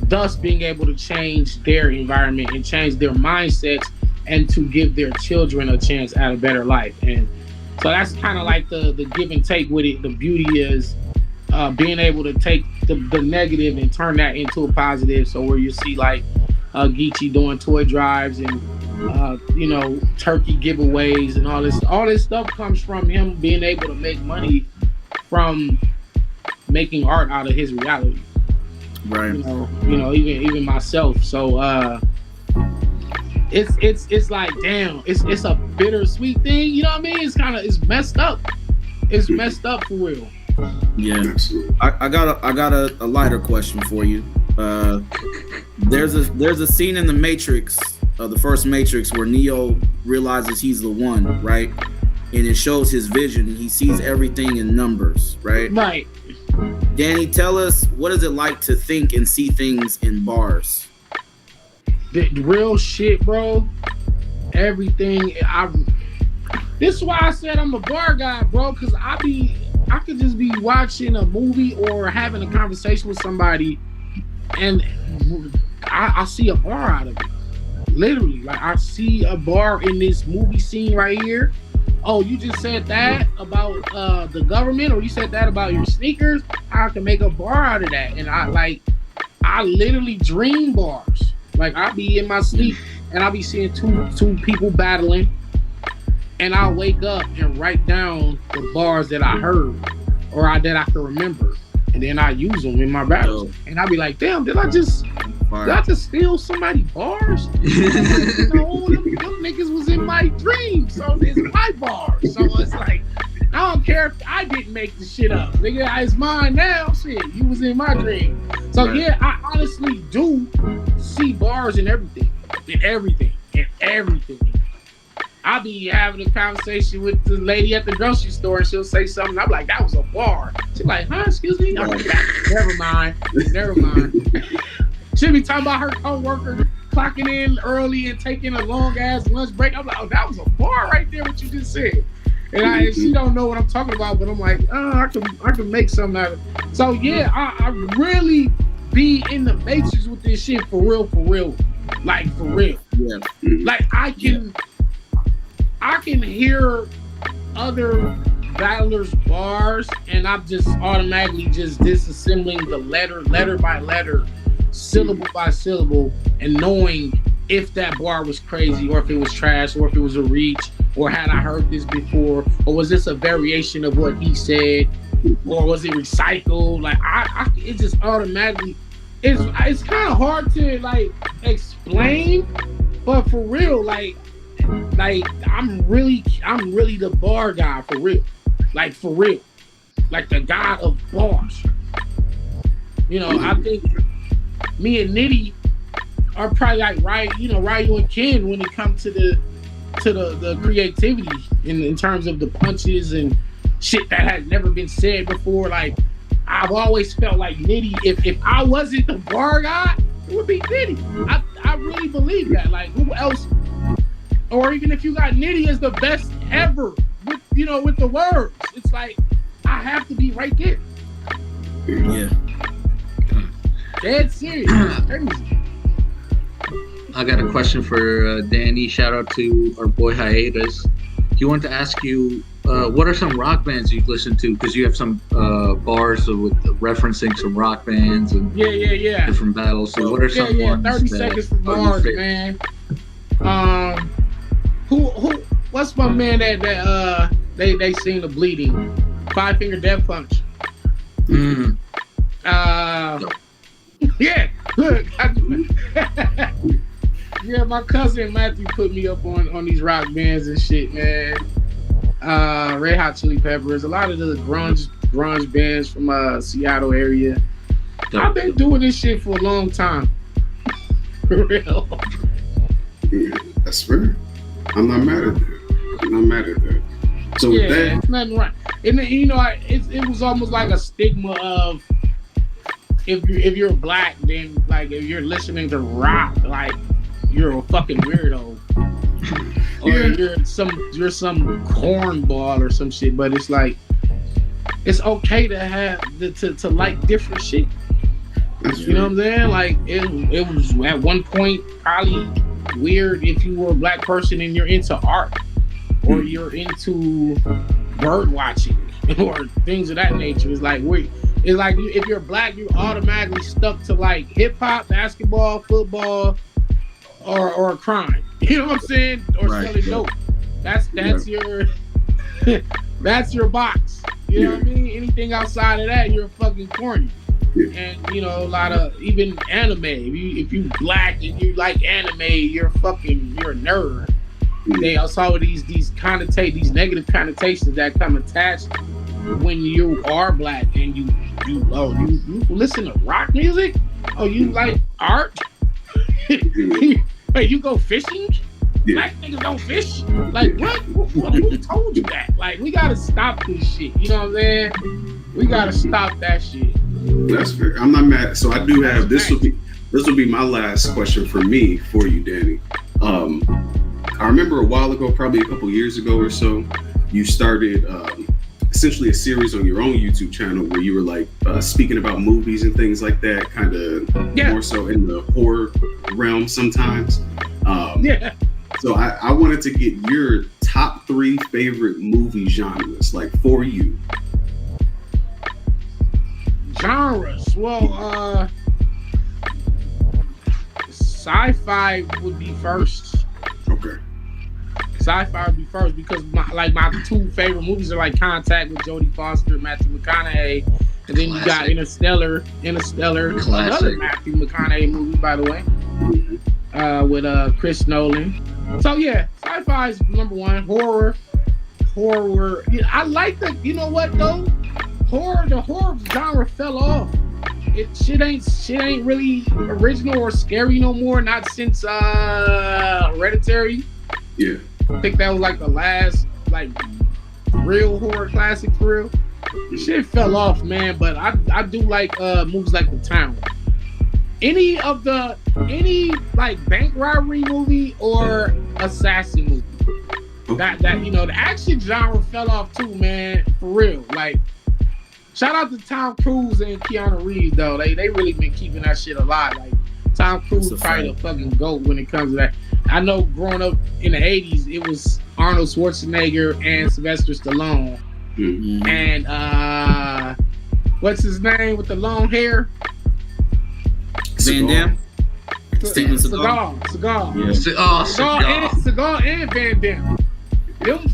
thus being able to change their environment and change their mindsets and to give their children a chance at a better life. And so that's kind of like the give and take with it. The beauty is being able to take the negative and turn that into a positive. So where you see like Geechee doing toy drives and you know, turkey giveaways and all this stuff comes from him being able to make money from making art out of his reality. Right. You know, even myself. So it's like, damn, it's a bittersweet thing. You know what I mean? It's messed up. It's messed up for real. Yeah. I got a lighter question for you. There's a scene in the Matrix, the first Matrix, where Neo realizes he's the one, right? And it shows his vision. He sees everything in numbers, right? Right. Danny, tell us, what is it like to think and see things in bars? The real shit, bro. Everything. This is why I said I'm a bar guy, bro, because I could just be watching a movie or having a conversation with somebody and I see a bar out of it. Literally, like I see a bar in this movie scene right here. Oh, you just said that about the government, or you said that about your sneakers. I can make a bar out of that. And I literally dream bars. Like I'll be in my sleep and I'll be seeing two people battling, and I'll wake up and write down the bars that I heard or that I can remember, and then I use them in my battles. And I'll be like, damn, did I just steal somebody's bars? No, them niggas was in my dreams, so it's my bars. So it's like, I don't care if I didn't make the shit up. Nigga, it's mine now. Shit, you was in my dream. So yeah, I honestly do see bars in everything. I'll be having a conversation with the lady at the grocery store and she'll say something. I'm like, that was a bar. She's like, huh, excuse me? I'm like, never mind. She'll be talking about her coworker clocking in early and taking a long ass lunch break. I'm like, oh, that was a bar right there, what you just said. And she don't know what I'm talking about, but I'm like, oh, I can make something out of it. So yeah, I really be in the matrix with this shit for real. Like for real. Yeah. Like I can hear other battlers' bars, and I'm just automatically just disassembling the letter by letter, syllable by syllable, and knowing if that bar was crazy, or if it was trash, or if it was a reach, or had I heard this before, or was this a variation of what he said, or was it recycled? Like it just automatically. It's kind of hard to like explain, but for real, like I'm really the bar guy for real, like the god of bars. You know, I think me and Nitty are probably like Ryu and Ken when it comes to the creativity in terms of the punches and shit that had never been said before. Like I've always felt like Nitty, if I wasn't the bar guy, it would be Nitty. I really believe that. Like who else? Or even if you got Nitty as the best ever with the words, it's like I have to be right there. Yeah. Dead serious. Crazy. I got a question for Danny. Shout out to our boy Hiatus. He wanted to ask you, what are some rock bands you listen to? Because you have some bars with referencing some rock bands and different battles. So what are some ones? 30 Seconds from Mars, man. What's my man that they sing the Bleeding? Five Finger Death Punch. Yeah, look. Yeah, my cousin Matthew put me up on these rock bands and shit, man. Red Hot Chili Peppers, a lot of the grunge bands from Seattle area. I've been doing this shit for a long time. For real. Yeah, that's fair. I'm not mad at that. So with that, it's nothing right. And it was almost like a stigma of if you're black, then like if you're listening to rock, like you're a fucking weirdo. Or you're some cornball or some shit. But it's like it's okay to have to like different shit. You know what I'm saying? Like it was at one point probably weird if you were a black person and you're into art or you're into bird watching or things of that nature. It's like if you're black, you're automatically stuck to like hip hop, basketball, football, or crime. You know what I'm saying? Or selling dope. That's your that's your box. You know what I mean? Anything outside of that, you're fucking corny. And a lot of even anime. If you black and you like anime, you're a nerd. They also these negative connotations that come attached when you are black and you listen to rock music. Oh, you like art? Wait, you go fishing? Black niggas don't fish? Like what? Who told you that? Like we gotta stop this shit. You know what I'm saying? We gotta stop that shit. That's fair. I'm not mad. So I do have this will be my last question for you, Danny. I remember a while ago, probably a couple years ago or so, you started essentially a series on your own YouTube channel where you were like speaking about movies and things like that, kind of more so in the horror realm sometimes. So I wanted to get your top 3 favorite movie genres, like for you. Genres. Well, sci-fi would be first. Okay. Sci-fi would be first because my 2 favorite movies are like Contact with Jodie Foster, Matthew McConaughey, and then you got Interstellar, Classic. Another Matthew McConaughey movie, by the way, with Chris Nolan. So yeah, sci-fi is number 1. Horror. I like the. You know what though? The horror genre fell off. Shit ain't really original or scary no more. Not since Hereditary. Yeah. I think that was like the last like real horror classic for real. Shit fell off, man. But I do like movies like The Town. Any like bank robbery movie or assassin movie. That the action genre fell off too, man. For real. Like shout out to Tom Cruise and Keanu Reeves though. They really been keeping that shit alive. Like Tom Cruise is probably the fucking GOAT when it comes to that. I know growing up in the 80s, it was Arnold Schwarzenegger and Sylvester Stallone. Mm. and what's his name with the long hair? Van Damme. Steven Seagal. Yeah. Seagal and Van Damme.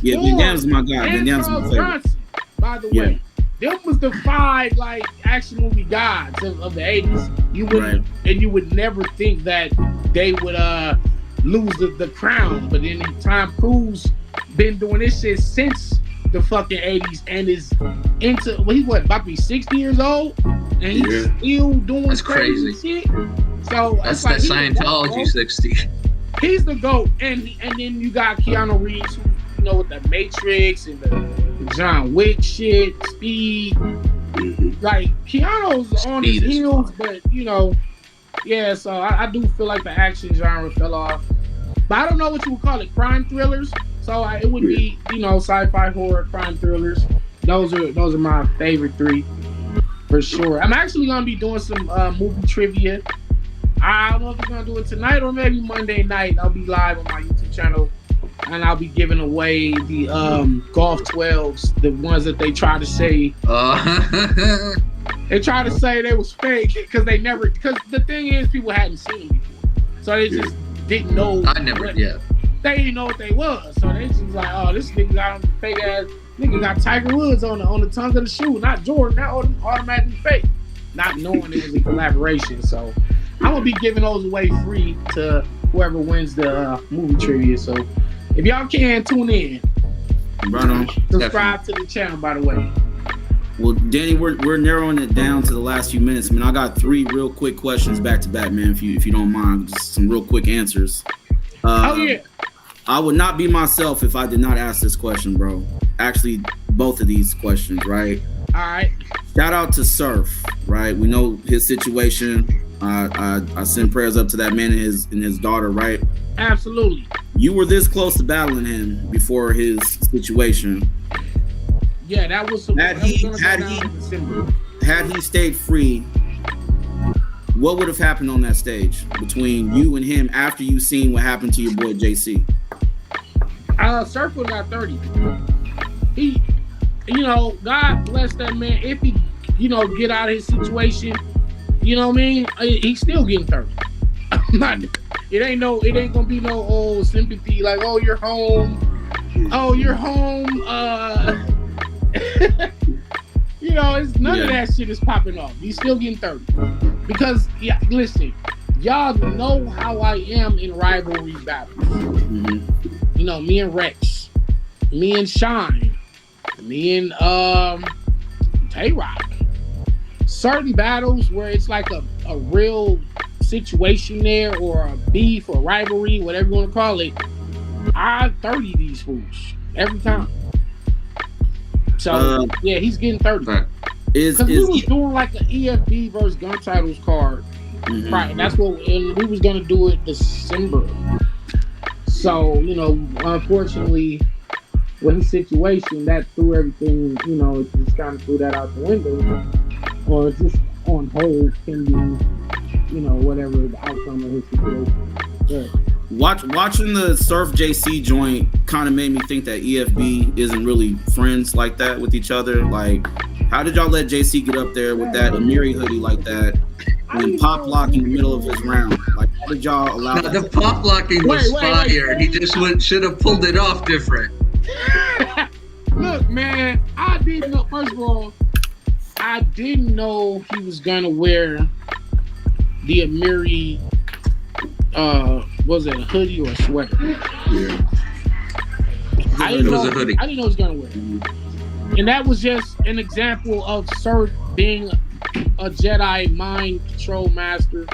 Yeah, Van Damme's my guy. Van Damme's my favorite. Johnson, by the way. Them was the 5 like action movie gods of the 80s. You would never think that they would lose the crown, but then Tom Cruise been doing this shit since the fucking 80s and is into about to be 60 years old and he's still doing crazy shit. So that's that Scientology 60. He's the GOAT, and then you got Keanu Reeves, who, with the Matrix and the John Wick shit, Speed. Like Keanu's on his heels, but so I do feel like the action genre fell off. But I don't know what you would call it, crime thrillers. So it would be sci-fi, horror, crime thrillers. Those are my favorite 3 for sure. I'm actually gonna be doing some movie trivia. I don't know if I'm gonna do it tonight or maybe Monday night. I'll be live on my YouTube channel and I'll be giving away the golf 12s, the ones that they try to say they try to say they was fake because the thing is people hadn't seen them before, so they just didn't know. They didn't know what they was, so they just like, oh, this nigga got a fake ass nigga got Tiger Woods on the tongue of the shoe, not Jordan. That automatically fake, not knowing it was a collaboration. So I'm gonna be giving those away free to whoever wins the movie trivia. So if y'all can tune in, subscribe to the channel. By the way, well, Danny, we're narrowing it down to the last few minutes. I got 3 real quick questions back to back, man. If you don't mind, just some real quick answers. I would not be myself if I did not ask this question, bro. Actually, both of these questions, right? All right. Shout out to Surf, right? We know his situation. I send prayers up to that man and his daughter, right? Absolutely. You were this close to battling him before his situation. Yeah, that was. Had he stayed free, what would have happened on that stage between you and him after you seen what happened to your boy JC? Surf would have got 30. He, God bless that man. If he, get out of his situation, you know what I mean? He's still getting 30. It ain't gonna be no sympathy like, oh, you're home. It's none of that shit is popping off. He's still getting 30. Because, listen, y'all know how I am in rivalry battles. Mm-hmm. Me and Rex, me and Shine, me and Tay-Rock. Certain battles where it's like a real situation there or a beef or rivalry, whatever you want to call it, I 30 these fools every time. So he's getting 30. Because we was doing like an EFB versus Gun Titles card, right? That's and we was gonna do it December. So unfortunately, with his situation, that threw everything. It just kind of threw that out the window, or just on hold pending, whatever the outcome of his situation. Yeah. Watching the Surf JC joint kind of made me think that EFB isn't really friends like that with each other. Like, how did y'all let JC get up there with that Amiri hoodie like that and pop lock in the middle of his round? Like, how did y'all allow that? The pop locking was fire. He just should have pulled it off different. Look, man, I didn't know. First of all, I didn't know he was gonna wear the Amiri. Was it a hoodie or a sweater? Yeah. It was a hoodie. I didn't know he was gonna wear it. And that was just an example of Surf being a Jedi mind control master.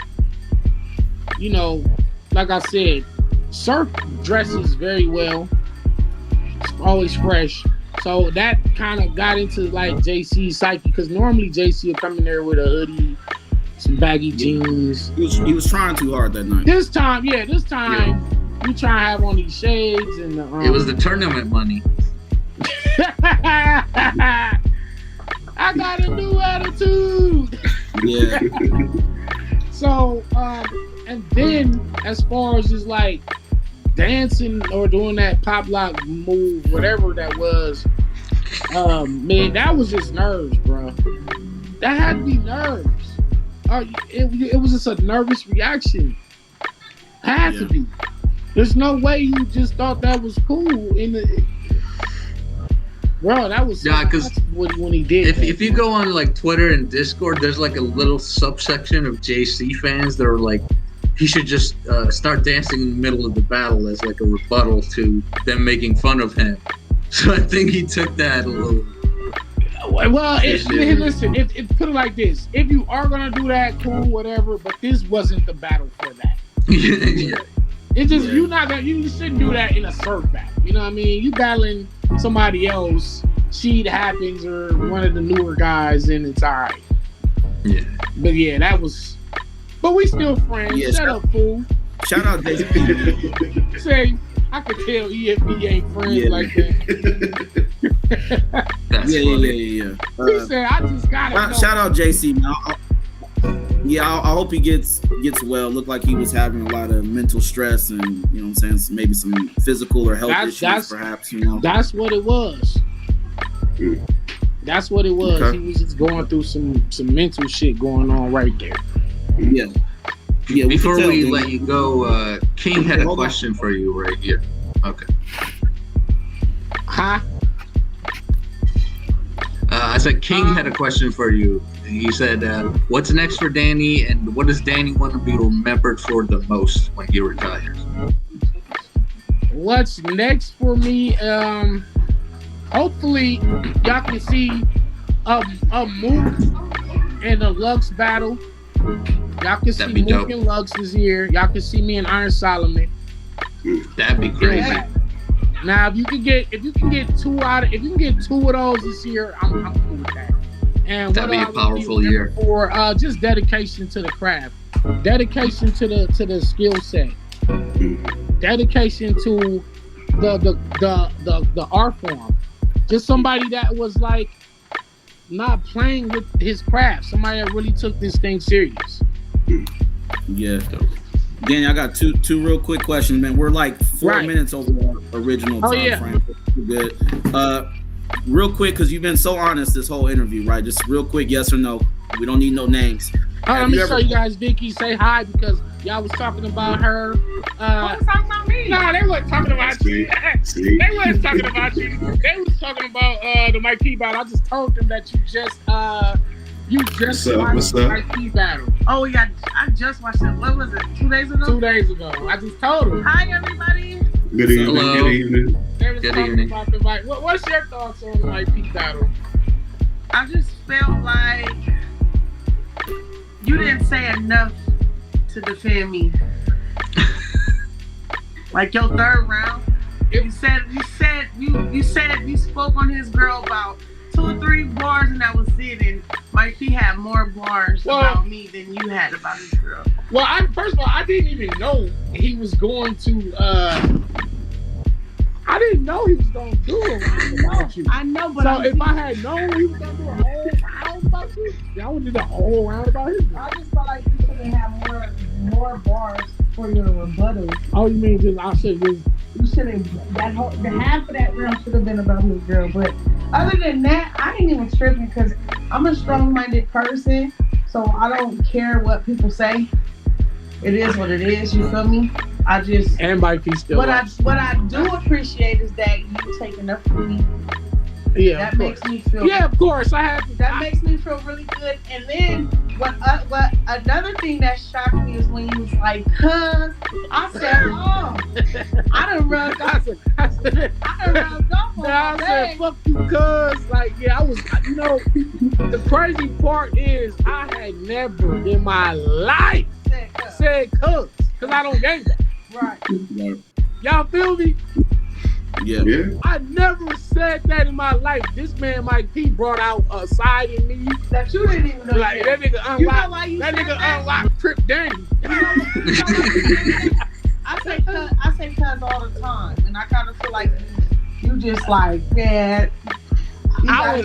Like I said, Surf dresses very well. It's always fresh. So that kind of got into like JC's psyche, because normally JC will come in there with a hoodie, some baggy jeans. He was trying too hard that night. This time, we trying to have on these shades and it was the tournament money. I got a new attitude. Yeah. So, and then as far as just like dancing or doing that pop lock move, whatever that was, Man, that was just nerves, bro. That had to be nerves. It was just a nervous reaction. Had to be. There's no way you just thought that was cool. Bro, that was because when he did. If you go on like Twitter and Discord, there's like a little subsection of JC fans that are like, he should just start dancing in the middle of the battle as like a rebuttal to them making fun of him. So I think he took that a little. Well, listen, put it like this: if you are gonna do that, cool, whatever. But this wasn't the battle for that. Yeah. It's just you shouldn't do that in a surf battle. You know what I mean? You battling somebody else, shit happens, or one of the newer guys, and it's all right. Yeah. But yeah, that was. But we still friends. Yeah, Shut up, fool. Shout out JC. Say, I could tell EFB ain't friends like that. That's funny. Yeah. He said, I just got it. Shout out JC, man. I hope he gets well. Looked like he was having a lot of mental stress and, you know what I'm saying, maybe some physical or health issues perhaps, you know. That's what it was. That's what it was. Okay. He was just going through some mental shit going on right there. Yeah. Before we let you go, King had a question for you right here. Okay. Huh? I said King had a question for you. He said, what's next for Danny, and what does Danny want to be remembered for the most when he retires? What's next for me? Hopefully, y'all can see a Mook and a Lux battle. Y'all can see Mook and Lux this year. Y'all can see me and Iron Solomon. That'd be crazy. Yeah. Now, if you can get two of those this year, I'm cool with that. And that'd be a powerful year for just dedication to the craft, dedication to the skill set, dedication to the art form. Just somebody that was like not playing with his craft. Somebody that really took this thing serious. Yeah. Danny, I got two real quick questions, man. We're like 4 minutes over our original time frame. Good. Real quick, because you've been so honest this whole interview, right? Just real quick, yes or no. We don't need no names. Let me show you guys Vicky. Say hi, because y'all was talking about her. was talking about me. Nah, they wasn't talking about you. They wasn't talking about you. They was talking about the Mike P battle. I just told them that you just watched the Mike P battle. Oh yeah, I just watched it. What was it? 2 days ago? 2 days ago. I just told them. Hi everybody. Good evening. Hello. Good evening. They was talking about the Mike. What's your thoughts on the Mike P battle? I just felt like you didn't say enough to defend me. Like your third round, you spoke on his girl about 2 or 3 bars, and that was it. And Mike P had more bars about me than you had about his girl. Well, first of all, I didn't even know he was going to. I didn't know he was going to do it about you. I know, but so if I had known he was going to do a whole round about you, I would do the whole round about his girl. I just felt like you should have had more bars for your rebuttal. Oh, you mean just I should just. You should have the half of that round should have been about his girl. But other than that, I ain't even tripping because I'm a strong-minded person, so I don't care what people say. It is what it is. You feel me? I just and Mike P still. What I do appreciate is that you taking up for me. Yeah, that makes me feel. Yeah, of course. I have to. That makes me feel really good. And then what another thing that shocked me is when you was like, "Cuz," I said, "Oh, I done rubbed off." I done rubbed off on I said, "Fuck you, cuz." Like, yeah, I was. You know, the crazy part is I had never in my life said "cuz" because I don't game that. Right. Y'all feel me? Yeah. I never said that in my life. This man Mike P brought out a side in me that you didn't even know. Like that nigga unlocked Trip Danny. I say cuz all the time, and I kind of feel like you just like I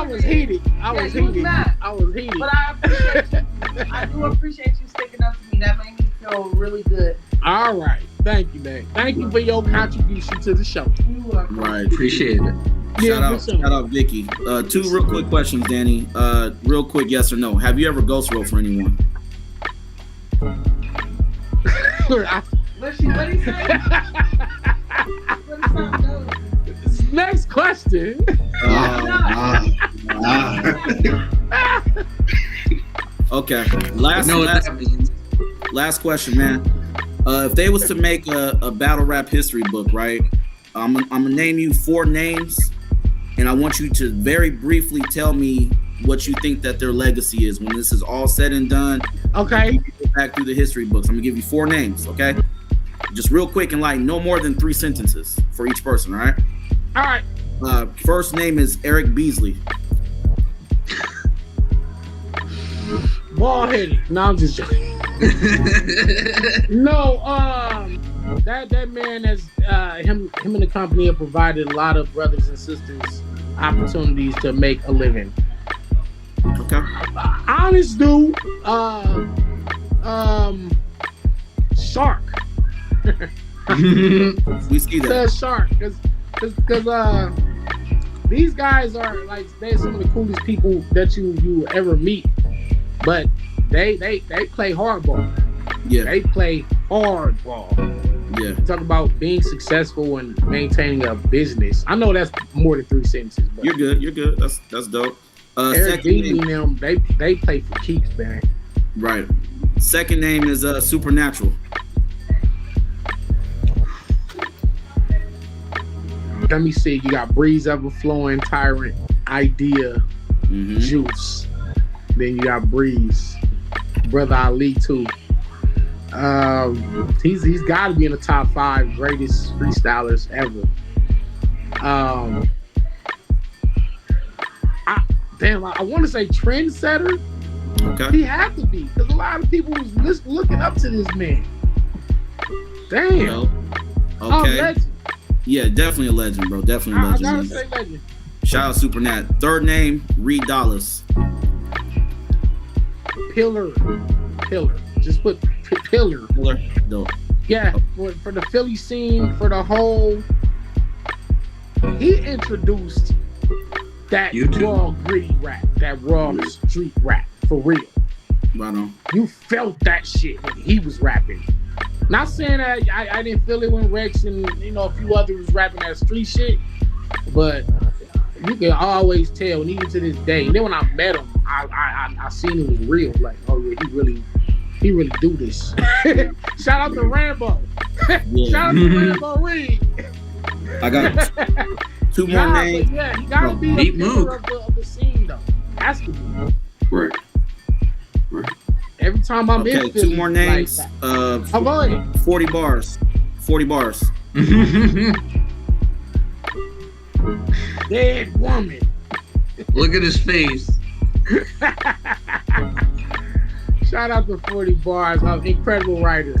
was heated. I was heated. But I appreciate you. I do appreciate you sticking up to me. That made me feel really good. All right. Thank you, man. Thank you for your contribution to the show. Right. Appreciate it. Shout out, Vicky. 2 real quick questions, Danny. Real quick, yes or no. Have you ever ghost rolled for anyone? What he say? Next question. Okay. Last question, man. If they was to make a battle rap history book, right? I'm gonna name you 4 names, and I want you to very briefly tell me what you think that their legacy is when this is all said and done. Okay. Go back through the history books. I'm gonna give you 4 names, okay? Just real quick and like no more than 3 sentences for each person, all right? All right. First name is Eric Beasley. Ball headed. No, I'm just joking. No, that man has him and the company have provided a lot of brothers and sisters opportunities to make a living. Okay. Honest dude. Shark. We see that. Shark, because these guys are like they're some of the coolest people that you ever meet, but they play hardball. Yeah. They play hardball. Yeah. Talk about being successful and maintaining a business. I know that's more than 3 sentences, but You're good. That's dope. Eric Beasley and them, they play for keeps, man. Right. Second name is Supernatural. Let me see. You got Breeze Everflowing, Tyrant, Idea, Juice. Then you got Breeze, Brother Ali too. He's got to be in the top 5 greatest freestylers ever. I want to say trendsetter. Okay. He had to be because a lot of people was looking up to this man. Damn. Well, okay. Legend. Yeah, definitely a legend, bro. Definitely a legend. I gotta say legend. Shout out Supernat. Third name, Reed Dallas. Pillar. Just put Pillar. Dope. Yeah, for the Philly scene, for the whole. He introduced that raw, gritty rap, that raw street rap, for real. Right on. You felt that shit when he was rapping. Not saying that I didn't feel it when Rex and a few others was rapping that street shit, but you can always tell, and even to this day. And then when I met him, I seen it was real. Like, oh yeah, he really do this. Shout out to Rambo. Yeah. Shout out to Rambo Reed. I got 2 more names. Yeah, he gotta be a pillar of the scene though. Has to be. Right. Every time I'm in Philly, 2 more names. Like, I'm going 40 bars. 40 bars. Dead woman. Look at his face. Shout out to 40 bars. Incredible writer.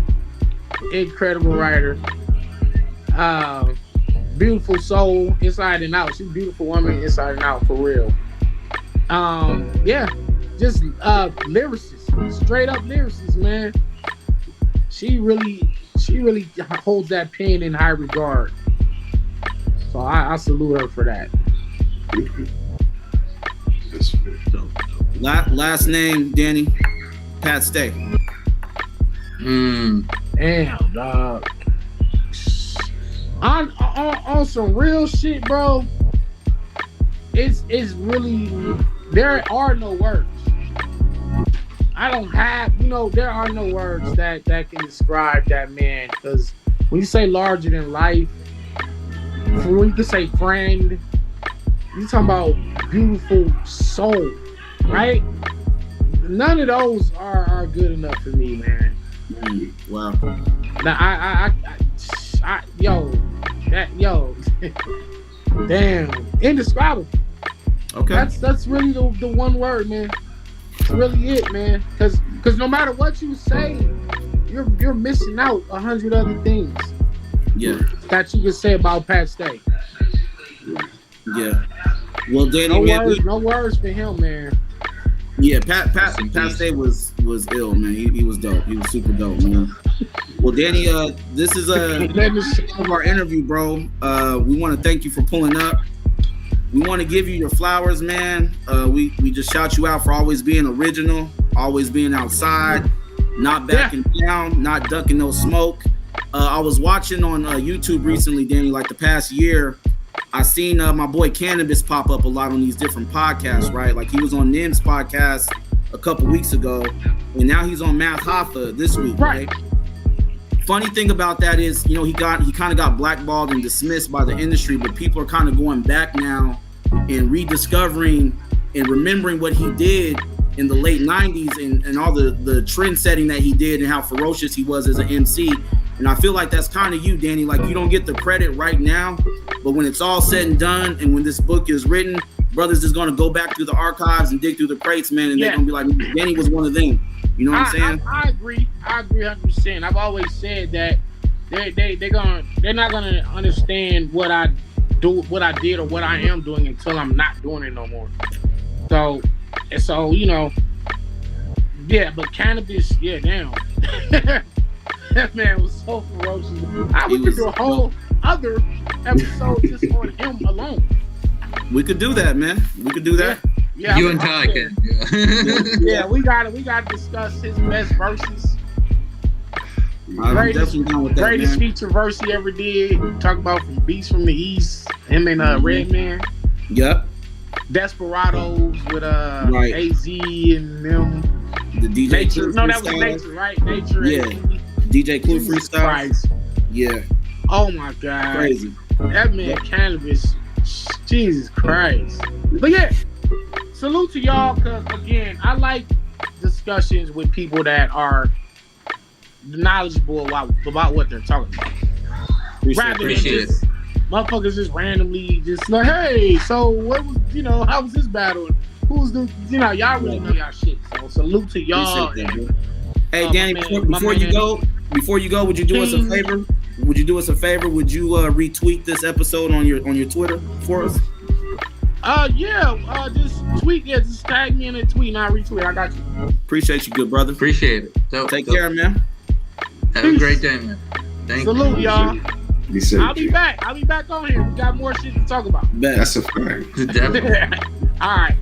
Beautiful soul inside and out. She's a beautiful woman inside and out for real. Yeah, just lyricist, straight up lyricist, man. She really holds that pen in high regard. So I salute her for that. Last name, Danny. Pat Stay. Damn, dog. On some real shit, bro. It's really, there are no words. I don't have, there are no words that can describe that man. Because when you say larger than life, when you can say friend, you talking about beautiful soul, right? None of those are good enough for me, man. Wow. Now damn, indescribable. Okay. That's really the one word, man. It's really it, man. Cause no matter what you say, you're missing out 100 other things. Yeah. That you can say about Pat Stay. Yeah. Well, Danny, no words for him, man. Yeah, Pat Stay was ill, man. He was dope. He was super dope, man. Well, Danny, this is of our interview, bro. We want to thank you for pulling up. We want to give you your flowers, man. We just shout you out for always being original, always being outside, not backing down, not ducking no smoke. I was watching on YouTube recently, Danny, like the past year. I seen my boy Cannabis pop up a lot on these different podcasts, right? Like he was on Nim's podcast a couple weeks ago, and now he's on Math Hoffa this week, right? Funny thing about that is, you know, he kind of got blackballed and dismissed by the industry, but people are kind of going back now and rediscovering and remembering what he did in the late 90s and all the trend setting that he did and how ferocious he was as an MC. And I feel like that's kind of you, Danny. Like, you don't get the credit right now, but when it's all said and done and when this book is written, brothers is going to go back through the archives and dig through the crates, man, and they're going to be like, Danny was one of them. You know what I'm saying? I agree 100%. I've always said that they're not gonna understand what I do, what I did, or what I am doing until I'm not doing it no more. So you know, yeah. But Cannabis, damn, that man was so ferocious. We could do a whole other episode just on him alone. We could do that, man. We could do that. Yeah, you and Ty can. Yeah, we gotta discuss his best verses. Greatest feature verse he ever did. Talk about from Beast from the East. Him and Redman. Yep. Desperados with AZ and them. The DJ Nature. No, that was Nature, right? Nature. Yeah. DJ Clue freestyle. Christ. Yeah. Oh my God. Crazy. That man Cannabis. Jesus Christ. But yeah. Salute to y'all, because again, I like discussions with people that are knowledgeable about what they're talking about. Rather than just motherfuckers just randomly just like, hey, so what was, you know, how was this battle? Who's the, you know, y'all really know y'all shit. So salute to y'all. Hey, Danny, before you go, would you do us a favor? Would you retweet this episode on your Twitter for us? Just tweet. Yeah, just tag me in a tweet and I'll retweet. I got you. Appreciate you, good brother. Appreciate it. Take care, man. Have a great day, man. Thank you. Salute, y'all. I'll be back on here. We got more shit to talk about. That's a fact. Definitely. All right.